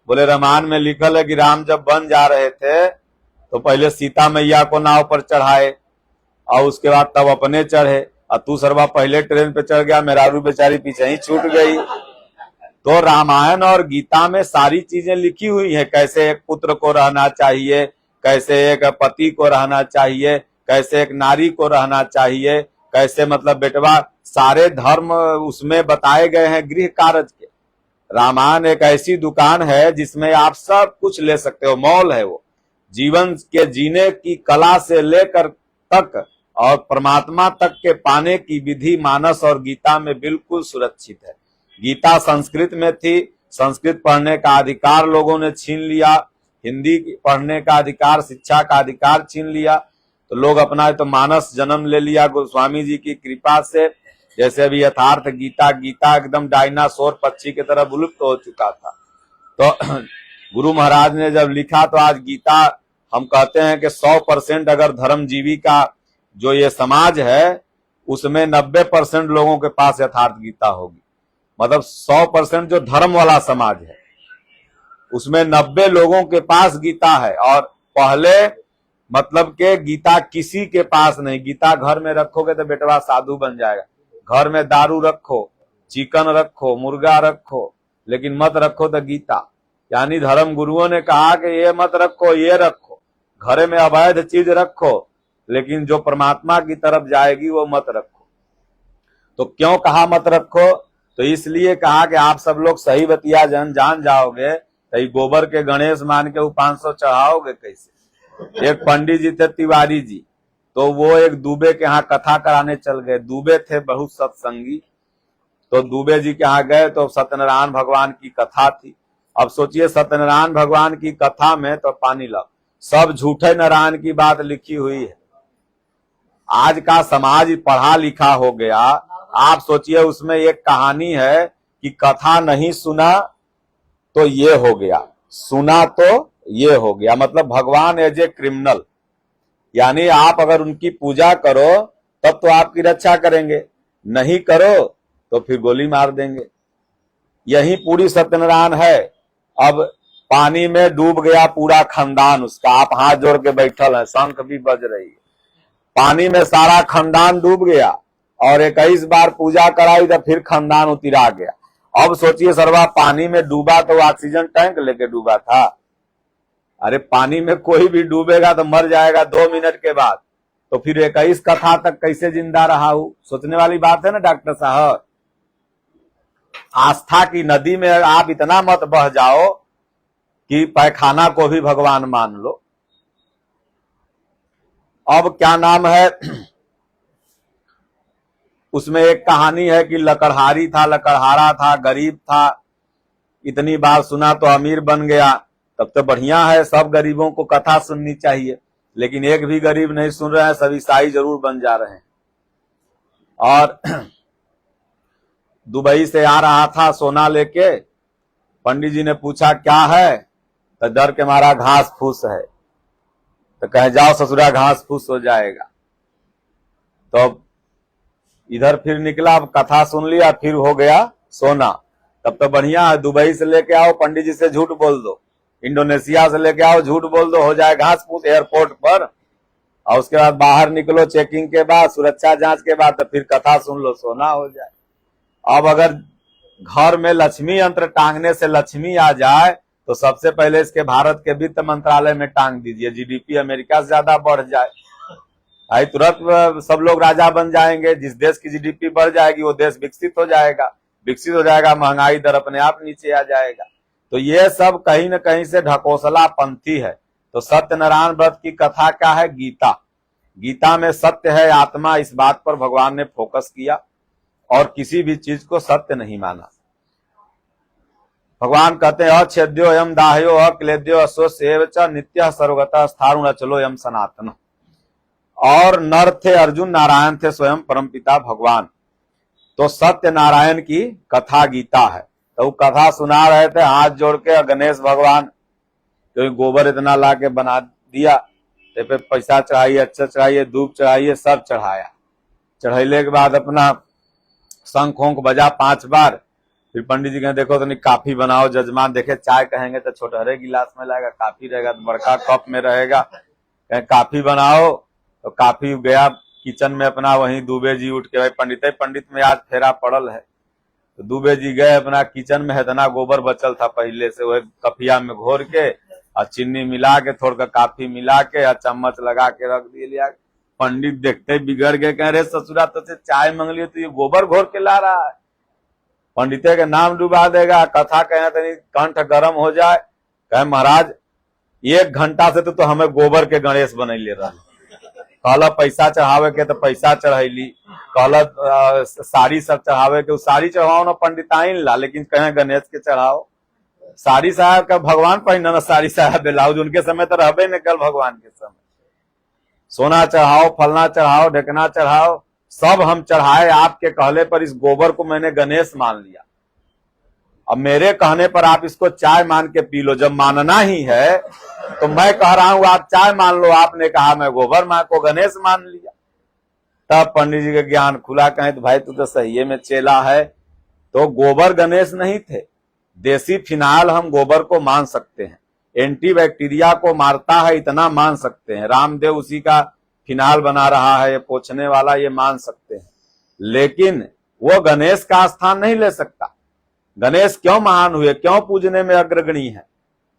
बोले रामायण में लिखल है कि राम जब वन जा रहे थे तो पहले सीता मैया को नाव पर चढ़ाए और उसके बाद तब अपने चढ़े, और तू सर्वा पहले ट्रेन पे चढ़ गया, मेहरारू बेचारी पीछे ही छूट गई। तो रामायण और गीता में सारी चीजें लिखी हुई है, कैसे एक पुत्र को रहना चाहिए, कैसे एक पति को रहना चाहिए, कैसे एक नारी को रहना चाहिए, कैसे मतलब बेटवा, सारे धर्म उसमें बताए गए हैं गृह कार्य के। रामायण एक ऐसी दुकान है जिसमें आप सब कुछ ले सकते हो, मॉल है वो। जीवन के जीने की कला से लेकर तक और परमात्मा तक के पाने की विधि मानस और गीता में बिल्कुल सुरक्षित है। गीता संस्कृत में थी, संस्कृत पढ़ने का अधिकार लोगों ने छीन लिया, हिंदी पढ़ने का अधिकार, शिक्षा का अधिकार छीन लिया, तो लोग अपना तो मानस जन्म ले लिया गोस्वामी जी की कृपा से। जैसे अभी यथार्थ गीता, गीता एकदम डायनासोर पक्षी की तरह विलुप्त हो चुका था, तो गुरु महाराज ने जब लिखा तो आज गीता, हम कहते हैं कि 100% अगर धर्मजीवी का जो ये समाज है उसमें 90% लोगों के पास यथार्थ गीता होगी। मतलब 100% जो धर्म वाला समाज है उसमें 90 लोगों के पास गीता है। और पहले मतलब के गीता किसी के पास नहीं। गीता घर में रखोगे तो बेटवा साधु बन जाएगा। घर में दारू रखो, चिकन रखो, मुर्गा रखो, लेकिन मत रखो तो गीता। यानी धर्म गुरुओं ने कहा कि ये मत रखो, ये रखो। घर में अवैध चीज रखो, लेकिन जो परमात्मा की तरफ जाएगी वो मत रखो। तो क्यों कहा मत रखो? तो इसलिए कहा कि आप सब लोग सही बतिया जान जाओगे तो गोबर के गणेश मान के वो 500 चढ़ाओगे कैसे? एक पंडित जी थे तिवारी जी, तो वो एक दुबे के यहाँ कथा कराने चल गए। दुबे थे बहुत सत्संगी, तो दुबे जी के यहाँ गए तो सत्यनारायण भगवान की कथा थी। अब सोचिए सत्यनारायण भगवान की कथा में तो पानी लग, सब झूठे नारायण की बात लिखी हुई है। आज का समाज पढ़ा लिखा हो गया। आप सोचिए उसमें एक कहानी है कि कथा नहीं सुना तो ये हो गया, सुना तो ये हो गया। मतलब भगवान एज ए क्रिमिनल, यानी आप अगर उनकी पूजा करो तब तो आपकी रक्षा करेंगे, नहीं करो तो फिर गोली मार देंगे। यही पूरी सत्यनारायण है। अब पानी में डूब गया पूरा खानदान उसका, आप हाथ जोड़ के बैठल हैं, शंख भी बज रही है, पानी में सारा खानदान डूब गया और 21 बार पूजा कराई तो फिर खानदान उतरा गया। अब सोचिए सरवा पानी में डूबा तो ऑक्सीजन टैंक लेके डूबा था। अरे पानी में कोई भी डूबेगा तो मर जाएगा 2 मिनट के बाद, तो फिर 21 कथा तक कैसे जिंदा रहा हूं? सोचने वाली बात है ना डॉक्टर साहब। आस्था की नदी में आप इतना मत बह जाओ कि पैखाना को भी भगवान मान लो। अब क्या नाम है, उसमें एक कहानी है कि लकड़हारी था, लकड़हारा था, गरीब था, इतनी बार सुना तो अमीर बन गया। तब तो बढ़िया है, सब गरीबों को कथा सुननी चाहिए, लेकिन एक भी गरीब नहीं सुन रहे हैं, सब ईसाई जरूर बन जा रहे हैं। और दुबई से आ रहा था सोना लेके, पंडित जी ने पूछा क्या है, तो डर के मारा घास फूस है, तो कहे जाओ ससुरा घास फूस हो जाएगा। तो इधर फिर निकला, अब कथा सुन लिया, फिर हो गया सोना। तब तो बढ़िया है, दुबई से लेके आओ, पंडित जी से झूठ बोल दो, इंडोनेशिया से लेके आओ, झूठ बोल दो, हो जाए घास फूस एयरपोर्ट पर। और उसके बाद बाहर निकलो चेकिंग के बाद, सुरक्षा जांच के बाद, तो फिर कथा सुन लो, सोना हो जाए। अब अगर घर में लक्ष्मी यंत्र टांगने से लक्ष्मी आ जाए तो सबसे पहले इसके भारत के वित्त मंत्रालय में टांग दीजिए, जीडीपी अमेरिका से ज्यादा बढ़ जाए, भाई तुरंत सब लोग राजा बन जाएंगे। जिस देश की जीडीपी बढ़ जाएगी वो देश विकसित हो जाएगा, विकसित हो जाएगा, महंगाई दर अपने आप नीचे आ जाएगा। तो ये सब कहीं न कहीं से ढकोसला पंथी है। तो सत्यनारायण व्रत की कथा क्या है? गीता। गीता में सत्य है आत्मा, इस बात पर भगवान ने फोकस किया और किसी भी चीज को सत्य नहीं माना। भगवान कहते हैं अच्छेद्यो यम दाह्यो अक्लेद्यो अस्वसेव च नित्य सर्वगतः स्थाणु अचलो यम सनातन। और नर थे अर्जुन, नारायण थे स्वयं परमपिता भगवान। तो सत्य नारायण की कथा गीता है। तो वो कथा सुना रहे थे हाथ जोड़ के गणेश भगवान, क्योंकि गोबर इतना ला के बना दिया, तो पे पैसा चढ़ाइए, अच्छा चढ़ाइए, धूप चढ़ाइए, सब चढ़ाया। चढ़ाइले के बाद अपना शंख ओंख बजा 5 बार। फिर पंडित जी कहे देखो तो नहीं काफी बनाओ। जजमान देखे चाय कहेंगे तो छोटहरे गिलास में लाएगा, काफी रहेगा तो बड़का कप में रहेगा, कहे काफी बनाओ। तो काफी गया किचन में अपना, वहीं दुबे जी उठ के, भाई पंडित में आज फेरा पड़ल है। तो दुबे जी गए अपना किचन में, इतना गोबर बचल था पहले से, वह कपिया में घोर के और चीनी मिला के, थोड़ा काफी मिला के और चम्मच लगा के रख दिए लिया। पंडित देखते बिगड़ गए, कह रहे ससुरा तो से चाय मांग लियो तो ये गोबर घोर के ला रहा है, पंडिते के नाम डुबा देगा। कथा कहना तनी कंठ गर्म हो जाए, कहे महाराज 1 घंटा से तो हमें गोबर के गणेश बनैले रहा। कहला पैसा चढ़ावे के तो पैसा चढ़ैली, कहला साड़ी सब चढ़ावे के साड़ी चढ़ाओ ना पंडिताइन ला, लेकिन कहे गणेश के चढ़ाओ। साड़ी साहब का भगवान पहना ना साड़ी साहब ब्लाउज, उनके समय तो रहबे न कल भगवान के समय। सोना चढ़ाओ, फलना चढ़ाओ, ढकना चढ़ाओ, सब हम चढ़ाए, आपके कहले पर इस गोबर को मैंने गणेश मान लिया। अब मेरे कहने पर आप इसको चाय मान के पी लो, जब मानना ही है तो मैं कह रहा हूं आप चाय मान लो, आपने कहा मैं गोबर मां को गणेश मान लिया। तब पंडित जी का ज्ञान खुला, कहें तो भाई तू तो सही में चेला है। तो गोबर गणेश नहीं थे, देसी फिनाइल हम गोबर को मान सकते हैं, एंटीबैक्टीरिया को मारता है इतना मान सकते हैं, रामदेव उसी का फिनाइल बना रहा है ये पोछने वाला, ये मान सकते हैं, लेकिन वो गणेश का स्थान नहीं ले सकता। गणेश क्यों महान हुए, क्यों पूजने में अग्रगणी है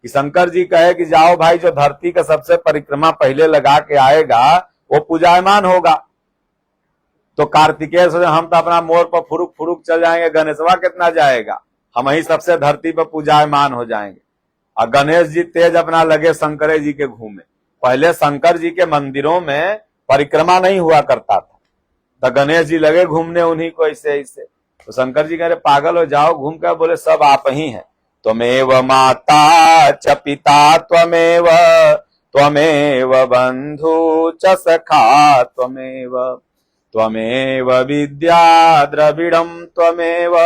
कि शंकर जी कहे कि जाओ भाई जो धरती का सबसे परिक्रमा पहले लगा के आएगा वो पूजायमान होगा। तो कार्तिकेय सोचे हम तो अपना मोर पर फुरुक फुरुक चल जाएंगे, गणेशवा कितना जाएगा, हम ही सबसे धरती पर पूजायमान हो जाएंगे। और गणेश जी तेज अपना लगे शंकर जी के घूमे। पहले शंकर जी के मंदिरों में परिक्रमा नहीं हुआ करता था, तो गणेश जी लगे घूमने उन्हीं को ऐसे ऐसे। तो शंकर जी कह रहे पागल हो जाओ घूम कर, बोले सब आप ही हैं। त्वमेव माता च पिता त्वमेव, त्वमेव बंधु च सखा त्वमेव, त्वमेव विद्या द्रविड़म त्वमेव,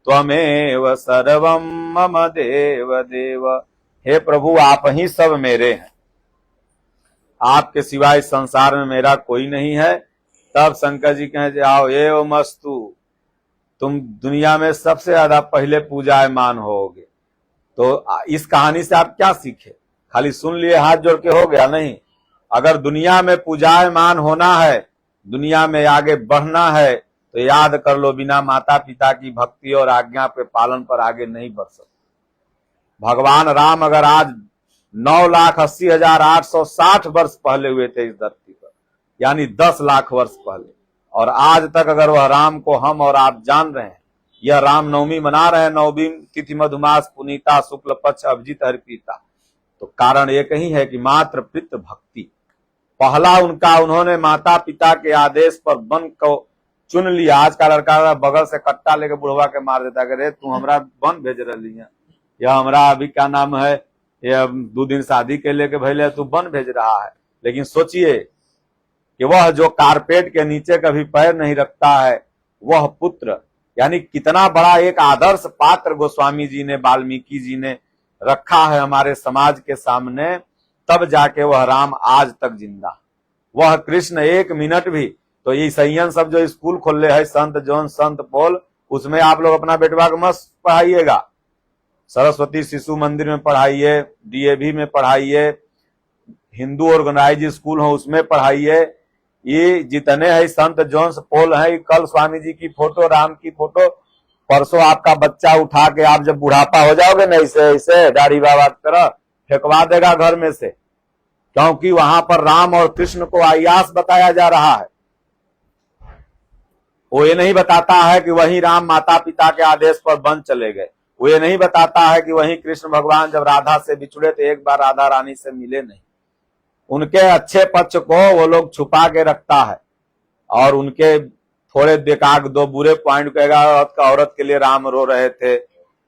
त्वमेव सर्वम मम देव देव। हे प्रभु आप ही सब मेरे हैं, आपके सिवाय इस संसार में मेरा कोई नहीं है। तब शंकर जी कहें जाओ एव मस्तु, तुम दुनिया में सबसे ज्यादा पहले पूजायमान होगे। तो इस कहानी से आप क्या सीखे, खाली सुन लिए हाथ जोड़ के हो गया नहीं। अगर दुनिया में पूजायमान होना है, दुनिया में आगे बढ़ना है, तो याद कर लो बिना माता पिता की भक्ति और आज्ञा के पालन पर आगे नहीं बढ़ सकते। भगवान राम अगर आज 9,80,860 वर्ष पहले हुए थे इस धरती पर, यानी 10 लाख वर्ष पहले, और आज तक अगर वह राम को हम और आप जान रहे हैं, यह रामनवमी मना रहे हैं, नवमी तिथि मधुमास पुनीता शुक्ल पक्ष अभिजित हरिप्रीता, तो कारण एक ही है कि मात्र पितृ भक्ति। पहला उनका उन्होंने माता पिता के आदेश पर वन को चुन लिया। आज का लड़का बगल से कट्टा लेके बुढ़वा के मार देता, करे तू हमरा वन भेज रही है, या हमरा अभी क्या नाम है, ये 2 दिन शादी के लेके भैले तू वन भेज रहा है। लेकिन सोचिए कि वह जो कारपेट के नीचे कभी पैर नहीं रखता है, वह पुत्र, यानी कितना बड़ा एक आदर्श पात्र गोस्वामी जी ने, वाल्मीकि जी ने रखा है हमारे समाज के सामने, तब जाके वह राम आज तक जिंदा। वह कृष्ण 1 मिनट भी, तो ये सैयन सब जो स्कूल खोले है, संत जॉन, संत पॉल, उसमें आप लोग अपना बेटवा को मस्त पढ़ाइएगा, सरस्वती शिशु मंदिर में पढ़ाइए, डीएवी में पढ़ाइए, हिंदू ऑर्गेनाइज स्कूल हो उसमें पढ़ाइए। ये जितने हैं संत जॉन्स पॉल हैं, कल स्वामी जी की फोटो, राम की फोटो, परसों आपका बच्चा उठा के आप जब बुढ़ापा हो जाओगे ना ऐसे ऐसे दाढ़ी बाबा की तरह फेंकवा देगा घर में से, क्योंकि वहां पर राम और कृष्ण को आयास बताया जा रहा है। वो ये नहीं बताता है कि वही राम माता पिता के आदेश पर वन चले गए, वो ये नहीं बताता है कि वही कृष्ण भगवान जब राधा से बिछुड़े तो एक बार राधा रानी से मिले नहीं। उनके अच्छे पक्ष को वो लोग छुपा के रखता है, और उनके थोड़े बेकाग 2 बुरे पॉइंट कहेगा, औरत के लिए राम रो रहे थे,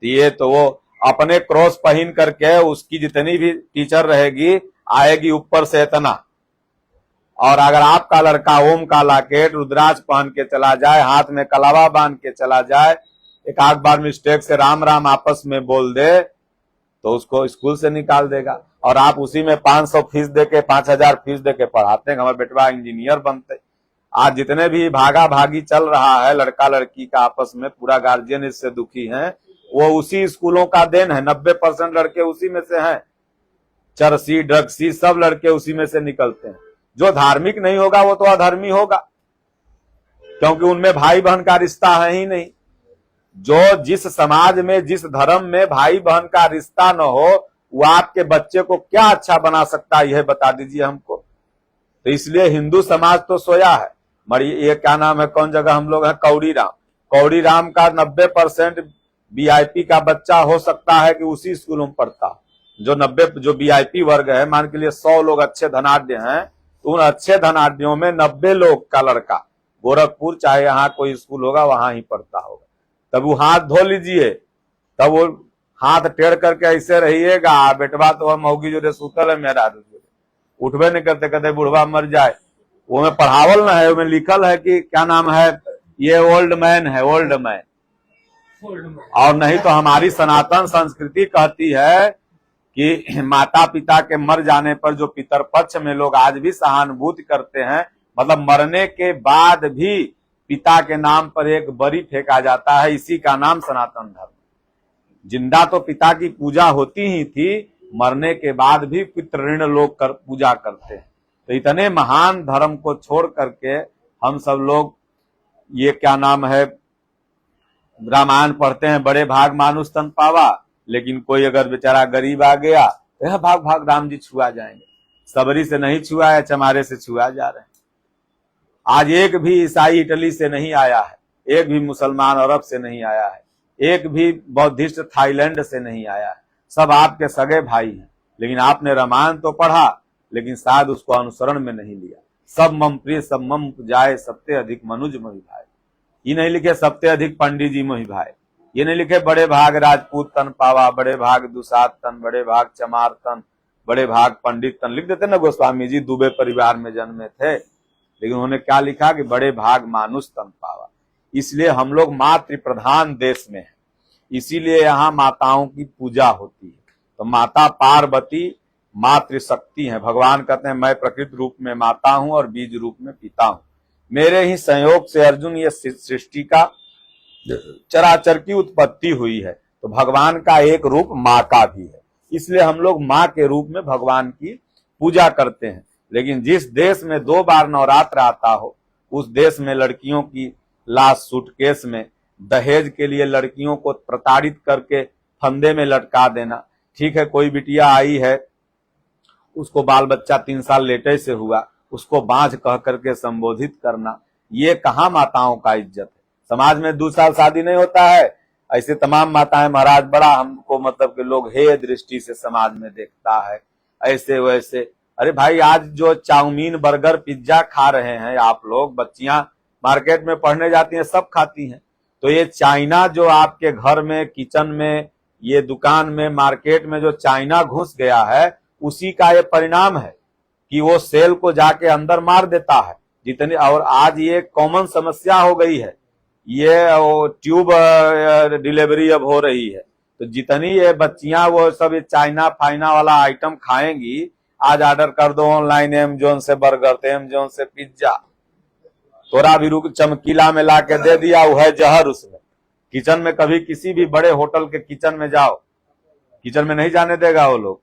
ये तो वो अपने क्रॉस पहन करके उसकी जितनी भी टीचर रहेगी आएगी ऊपर से इतना। और अगर आपका लड़का ओम का लॉकेट रुद्राक्ष पहन के चला जाए, हाथ में कलावा बांध के चला जाए, एक आध बार मिस्टेक से राम राम आपस में बोल दे, तो उसको स्कूल से निकाल देगा। और आप उसी में 500 फीस देके, 5,000 फीस देके पढ़ाते हैं हमारे बेटवा इंजीनियर बनते। आज जितने भी भागा भागी चल रहा है लड़का लड़की का आपस में, पूरा गार्जियन इससे दुखी है, वो उसी स्कूलों का देन है। 90% लड़के उसी में से हैं, चरसी ड्रग्सी सब लड़के उसी में से निकलते हैं। जो धार्मिक नहीं होगा वो तो अधर्मी होगा, क्योंकि उनमें भाई बहन का रिश्ता है ही नहीं। जो जिस समाज में, जिस धर्म में भाई बहन का रिश्ता न हो, वो आपके बच्चे को क्या अच्छा बना सकता है, यह बता दीजिए हमको। तो इसलिए हिंदू समाज तो सोया है। ये क्या नाम है, कौन जगह हम लोग हैं, कौड़ी राम। कौड़ी राम का 90% वीआईपी का बच्चा हो सकता है कि उसी स्कूल में पढ़ता। जो वीआईपी वर्ग है, मान के लिए 100 लोग अच्छे धनाढ्य हैं, तो उन अच्छे धनाढ्यों में 90 लोग का लड़का गोरखपुर चाहे यहाँ कोई स्कूल होगा वहां ही पढ़ता होगा। तब वो हाथ धो लीजिए, तब वो हाथ टेढ़ करके ऐसे रहिएगा, बेटवा तो हम होगी जो रे सुतल है मेरा उठबे नहीं करते, कहते बुढ़वा मर जाए। वो में पढ़ावल ना है, वो में लिखल है कि क्या नाम है, ये ओल्ड मैन है, ओल्ड मैन। और नहीं तो हमारी सनातन संस्कृति कहती है कि माता पिता के मर जाने पर जो पितर पक्ष में लोग आज भी सहानुभूति करते हैं, मतलब मरने के बाद भी पिता के नाम पर एक बलि फेंका जाता है, इसी का नाम सनातन धर्म। जिंदा तो पिता की पूजा होती ही थी, मरने के बाद भी पितृऋण लोग पूजा करते हैं। तो इतने महान धर्म को छोड़ करके हम सब लोग ये क्या नाम है, रामायण पढ़ते हैं, बड़े भाग मानुष तन पावा, लेकिन कोई अगर बेचारा गरीब आ गया तो यह भाग भाग राम जी छुआ जाएंगे। सबरी से नहीं छुआ है, चमारे से छुआ जा रहे हैं। आज एक भी ईसाई इटली से नहीं आया है, एक भी मुसलमान अरब से नहीं आया है, एक भी बौद्धिस्ट थाईलैंड से नहीं आया है, सब आपके सगे भाई हैं। लेकिन आपने रामायण तो पढ़ा, लेकिन शायद उसको अनुसरण में नहीं लिया। सब मम प्रिय सब मम जाए, सबते अधिक मनुज मोहि भाई। ये नहीं लिखे सबते अधिक पंडित जी मोहि भाई, ये नहीं लिखे बड़े भाग राजपूत तन पावा, बड़े भाग दुसात तन, बड़े भाग चमार तन, बड़े भाग पंडित तन। लिख देते ना गोस्वामी जी, दुबे परिवार में जन्मे थे, लेकिन उन्होंने क्या लिखा कि बड़े भाग मानुष तन पावा। इसलिए हम लोग मातृ प्रधान देश में हैं, इसीलिए यहाँ माताओं की पूजा होती है। तो माता पार्वती मातृशक्ति है। भगवान कहते हैं मैं प्रकृत रूप में माता हूं और बीज रूप में पिता हूं। मेरे ही संयोग से अर्जुन ये सृष्टि का चराचर की उत्पत्ति हुई है। तो भगवान का एक रूप माँ का भी है, इसलिए हम लोग माँ के रूप में भगवान की पूजा करते हैं। लेकिन जिस देश में 2 बार नवरात्र आता हो, उस देश में लड़कियों की लाश सूटकेस में दहेज के लिए लड़कियों को प्रताड़ित करके फंदे में लटका देना। ठीक है, कोई बिटिया आई है, उसको बाल बच्चा 3 साल लेटे से हुआ, उसको बांझ कह करके संबोधित करना, ये कहाँ माताओं का इज्जत है। समाज में 2 साल शादी नहीं होता है, ऐसे तमाम माताएं महाराज बड़ा हमको मतलब कि लोग हे दृष्टि से समाज में देखता है, ऐसे वैसे। अरे भाई, आज जो चाउमीन बर्गर पिज्जा खा रहे हैं आप लोग, बच्चियां मार्केट में पढ़ने जाती हैं, सब खाती हैं। तो ये चाइना जो आपके घर में, किचन में, ये दुकान में, मार्केट में जो चाइना घुस गया है, उसी का ये परिणाम है कि वो सेल को जाके अंदर मार देता है जितनी। और आज ये कॉमन समस्या हो गई है, ये ट्यूब डिलीवरी अब हो रही है। तो जितनी ये बच्चियां वो सब ये चाइना फाइना वाला आइटम खाएंगी, आज ऑर्डर कर दो ऑनलाइन, अमेज़न से बर्गर, अमेज़न से पिज्जा, थोड़ा भी रुक चमकीला में ला के दे दिया, वो है जहर उसमें। किचन में कभी किसी भी बड़े होटल के किचन में जाओ, किचन में नहीं जाने देगा वो लोग।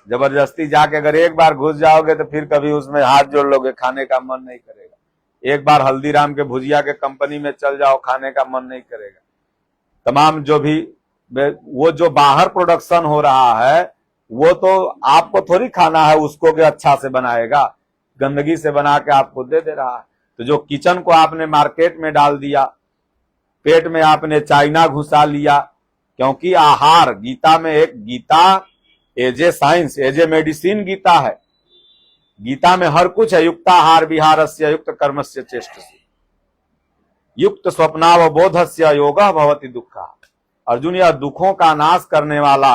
जबरदस्ती जाके अगर एक बार घुस जाओगे तो फिर कभी उसमें हाथ जोड़ लोगे, खाने का मन नहीं करेगा। एक बार हल्दीराम के भुजिया के कंपनी में चल जाओ, खाने का मन नहीं करेगा। तमाम जो भी वो जो बाहर प्रोडक्शन हो रहा है, वो तो आपको थोड़ी खाना है उसको कि अच्छा से बनाएगा, गंदगी से बना के आपको दे दे रहा है। तो जो किचन को आपने मार्केट में डाल दिया, पेट में आपने चाइना घुसा लिया, क्योंकि आहार, गीता में एक Gita as a science, as a medicine Gita है। गीता में हर कुछ है। युक्ताहार विहारस्य युक्त कर्मस्य चेष्टसि युक्त स्वप्नावबोधस्य योगः भवति दुःखः। अर्जुन, यह दुखों का नाश करने वाला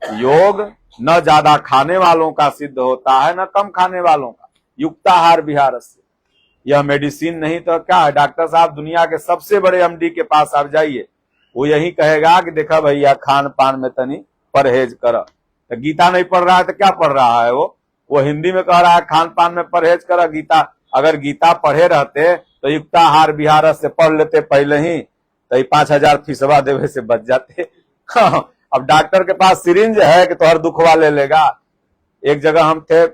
योग न ज्यादा खाने वालों का सिद्ध होता है, न कम खाने वालों का। युक्ताहार विहारस्य, यह मेडिसिन नहीं तो क्या है। डॉक्टर साहब दुनिया के सबसे बड़े एमडी के पास आप जाइए, वो यही कहेगा कि देखा भैया खान पान में तनी परहेज कर। तो गीता नहीं पढ़ रहा है तो क्या पढ़ रहा है वो हिंदी में कह रहा है खान पान में परहेज कर। गीता अगर गीता पढ़े रहते तो युक्ताहार विहार से पढ़ लेते पहले ही, तो 5,000 फीसवा देवे से बच जाते। अब डॉक्टर के पास सिरिंज है कि तोहर दुखवा ले लेगा। एक जगह हम थे,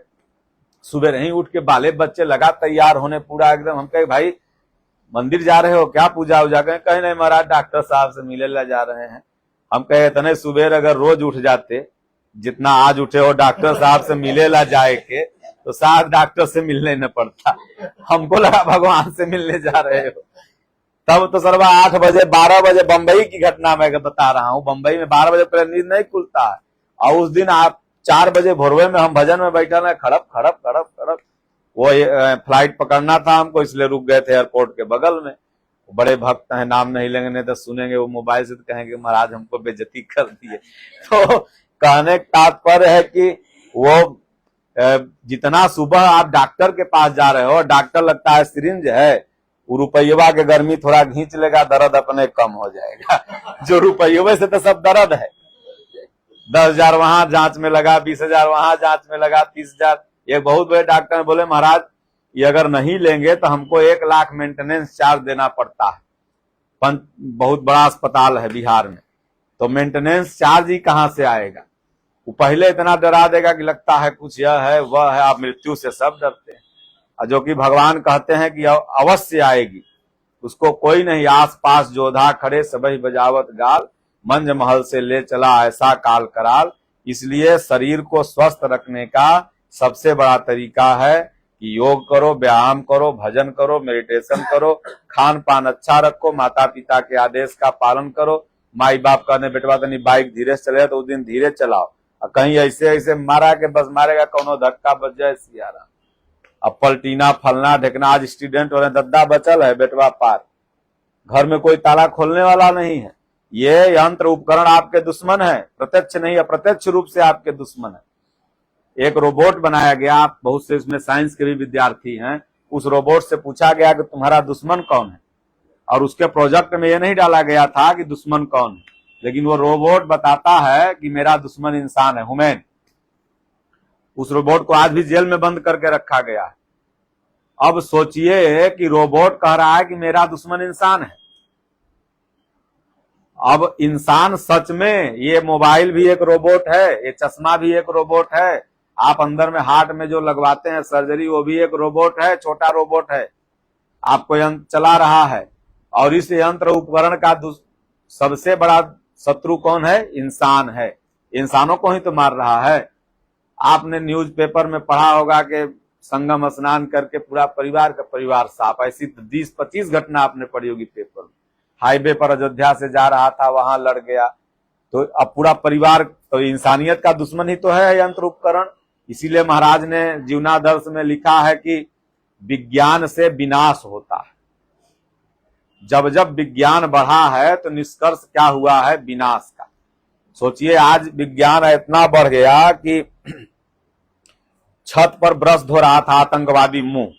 सुबह नहीं उठ के बाले बच्चे लगा तैयार होने पूरा एकदम। हम कहे भाई मंदिर जा रहे हो क्या, पूजा उजा कहे नहीं महाराज डॉक्टर साहब से मिले ला जा रहे हैं। हम कहे इतने सुबह अगर रोज उठ जाते जितना आज उठे हो डॉक्टर साहब से मिले ला जाए के, तो शायद डॉक्टर से मिलने न पड़ता। हमको लगा भगवान से मिलने जा रहे हो। तब तो सरवा 8 बजे 12 बजे बंबई की घटना मैं बता रहा हूँ। बंबई में 12 बजे पहले नींद नहीं खुलता है, और उस दिन आप 4 बजे भोरवे में हम भजन में बैठा है, खड़प खड़प खड़प खड़प। वो फ्लाइट पकड़ना था हमको, इसलिए रुक गए थे एयरपोर्ट के बगल में। बड़े भक्त हैं, नाम नहीं लेंगे, नहीं तो सुनेंगे वो मोबाइल से तो कहेंगे महाराज हमको बेइज्जती कर दिए। तो कहने का तात्पर्य है कि वो जितना सुबह आप डॉक्टर के पास जा रहे हो, डॉक्टर लगता है सिरिंज है, वो रुपये के गर्मी थोड़ा घींच लेगा, दर्द अपने कम हो जाएगा। जो रुपये से तो सब दर्द है, 10,000 वहां जांच में लगा, 20,000 वहां जांच में लगा, 30,000। एक बहुत बड़े डॉक्टर बोले महाराज ये अगर नहीं लेंगे तो हमको 1 लाख मेंटेनेंस चार्ज देना पड़ता है। बहुत बड़ा अस्पताल है बिहार में, तो मेंटेनेंस चार्ज ही कहां से आएगा। वो पहले इतना डरा देगा कि लगता है कुछ यह है वह है, आप मृत्यु से सब डरते हैं, और जो कि भगवान कहते हैं कि अवश्य आएगी, उसको कोई नहीं। आस पास जोधा खड़े सबही बजावत गाल, मंज महल से ले चला ऐसा काल कराल। इसलिए शरीर को स्वस्थ रखने का सबसे बड़ा तरीका है कि योग करो, व्यायाम करो, भजन करो, मेडिटेशन करो, खान पान अच्छा रखो, माता पिता के आदेश का पालन करो। माई बाप कहने बेटवा तनी बाइक धीरे से चले तो उस दिन धीरे चलाओ, और कहीं ऐसे ऐसे मारा के बस मारेगा कोनो धक्का बच जाए सियारा। अब पलटीना फलना ढेकना, आज स्टूडेंट हो रहे दद्दा बचल है बेटवा पार, घर में कोई ताला खोलने वाला नहीं है। ये यंत्र उपकरण आपके दुश्मन है, प्रत्यक्ष नहीं अप्रत्यक्ष रूप से आपके दुश्मन है। एक रोबोट बनाया गया, आप बहुत से इसमें साइंस के भी विद्यार्थी हैं, उस रोबोट से पूछा गया कि तुम्हारा दुश्मन कौन है, और उसके प्रोजेक्ट में यह नहीं डाला गया था कि दुश्मन कौन है, लेकिन वो रोबोट बताता है कि मेरा दुश्मन इंसान है, ह्यूमन। उस रोबोट को आज भी जेल में बंद करके रखा गया है। अब सोचिए कि रोबोट कह रहा है कि मेरा दुश्मन इंसान है। अब इंसान सच में, ये मोबाइल भी एक रोबोट है, ये चश्मा भी एक रोबोट है, आप अंदर में हार्ट में जो लगवाते हैं सर्जरी वो भी एक रोबोट है, छोटा रोबोट है, आपको यंत्र चला रहा है। और इस यंत्र उपकरण का सबसे बड़ा शत्रु कौन है? इंसान है। इंसानों को ही तो मार रहा है। आपने न्यूज़पेपर में पढ़ा होगा कि संगम स्नान करके पूरा परिवार का परिवार साफ, ऐसी 20-25 घटना आपने पढ़ी होगी पेपर में। हाईवे पर अयोध्या से जा रहा था, वहां लड़ गया, तो अब पूरा परिवार, तो इंसानियत का दुश्मन ही तो है यंत्र उपकरण। इसीलिए महाराज ने जीवनादर्श में लिखा है कि विज्ञान से विनाश होता है। जब जब विज्ञान बढ़ा है तो निष्कर्ष क्या हुआ है? विनाश का। सोचिए आज विज्ञान इतना बढ़ गया कि छत पर ब्रश धो रहा था आतंकवादी मुंह,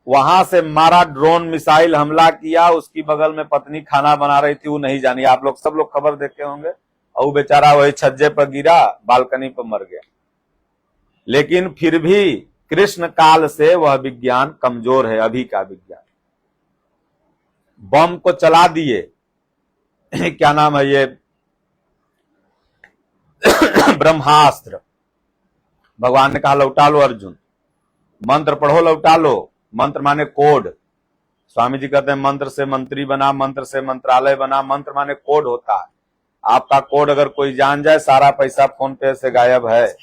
वहां से मारा, ड्रोन मिसाइल हमला किया, उसकी बगल में पत्नी खाना बना रही थी, वो नहीं जानी। आप लोग सब लोग खबर देखे होंगे, और वो बेचारा वही छज्जे पर गिरा, बालकनी पर मर गया। लेकिन फिर भी कृष्ण काल से वह विज्ञान कमजोर है। अभी का विज्ञान बम को चला दिए, क्या नाम है ये, ब्रह्मास्त्र। भगवान ने कहा लौटा लो अर्जुन, मंत्र पढ़ो लौटा लो। मंत्र माने कोड। स्वामी जी कहते हैं मंत्र से मंत्री बना, मंत्र से मंत्रालय बना। मंत्र माने कोड होता है। आपका कोड अगर कोई जान जाए, सारा पैसा फोन पे से गायब है।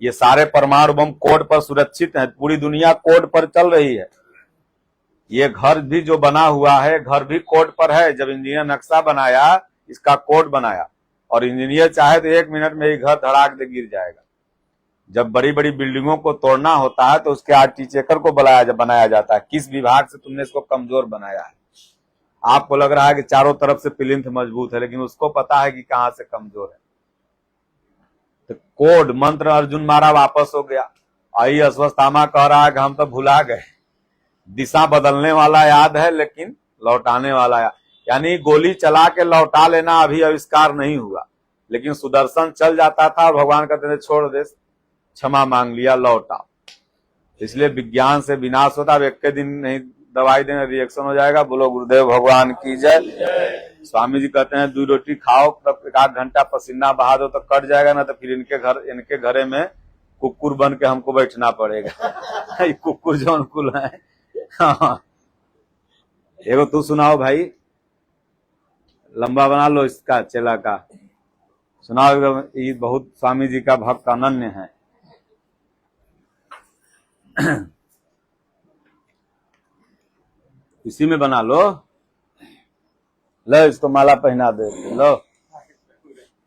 ये सारे परमाणु बम कोड पर सुरक्षित हैं, पूरी दुनिया कोड पर चल रही है। ये घर भी जो बना हुआ है, घर भी कोड पर है। जब इंजीनियर नक्शा बनाया, इसका कोड बनाया, और इंजीनियर चाहे तो 1 मिनट में ही घर धड़ाक दे गिर जाएगा। जब बड़ी बड़ी बिल्डिंगों को तोड़ना होता है तो उसके आर्किटेक्चर को बनाया जाता है, किस विभाग से तुमने इसको कमजोर बनाया है। आपको लग रहा है कि चारों तरफ से प्लिंथ मजबूत है, लेकिन उसको पता है कि कहां से कमजोर है। तो कोड मंत्र अर्जुन मारा, वापस हो गया। आई अश्वत्थामा कह रहा है कि हम तो भुला गए, दिशा बदलने वाला याद है लेकिन लौटाने वाला याद, यानी गोली चला के लौटा लेना अभी आविष्कार नहीं हुआ, लेकिन सुदर्शन चल जाता था और भगवान कहते थे छोड़ दे, क्षमा मांग लिया, लौटा। इसलिए विज्ञान से विनाश होता। अब 1 दिन नहीं दवाई देने रिएक्शन हो जाएगा। बोलो गुरुदेव भगवान की जय। स्वामी जी कहते हैं 2 रोटी खाओ, तब 1 घंटा पसीना बहा दो तो कट जाएगा, ना तो फिर इनके घरे में कुकुर बन के हमको बैठना पड़ेगा। ये कुकुर जो अनुकूल है। हाँ, एगो तू सुनाओ भाई, लंबा बना लो इसका, चेला का सुनाओ। ये बहुत स्वामी जी का भक्त अनन्य है। इसी में बना लो, लो इसको माला पहना दे लो।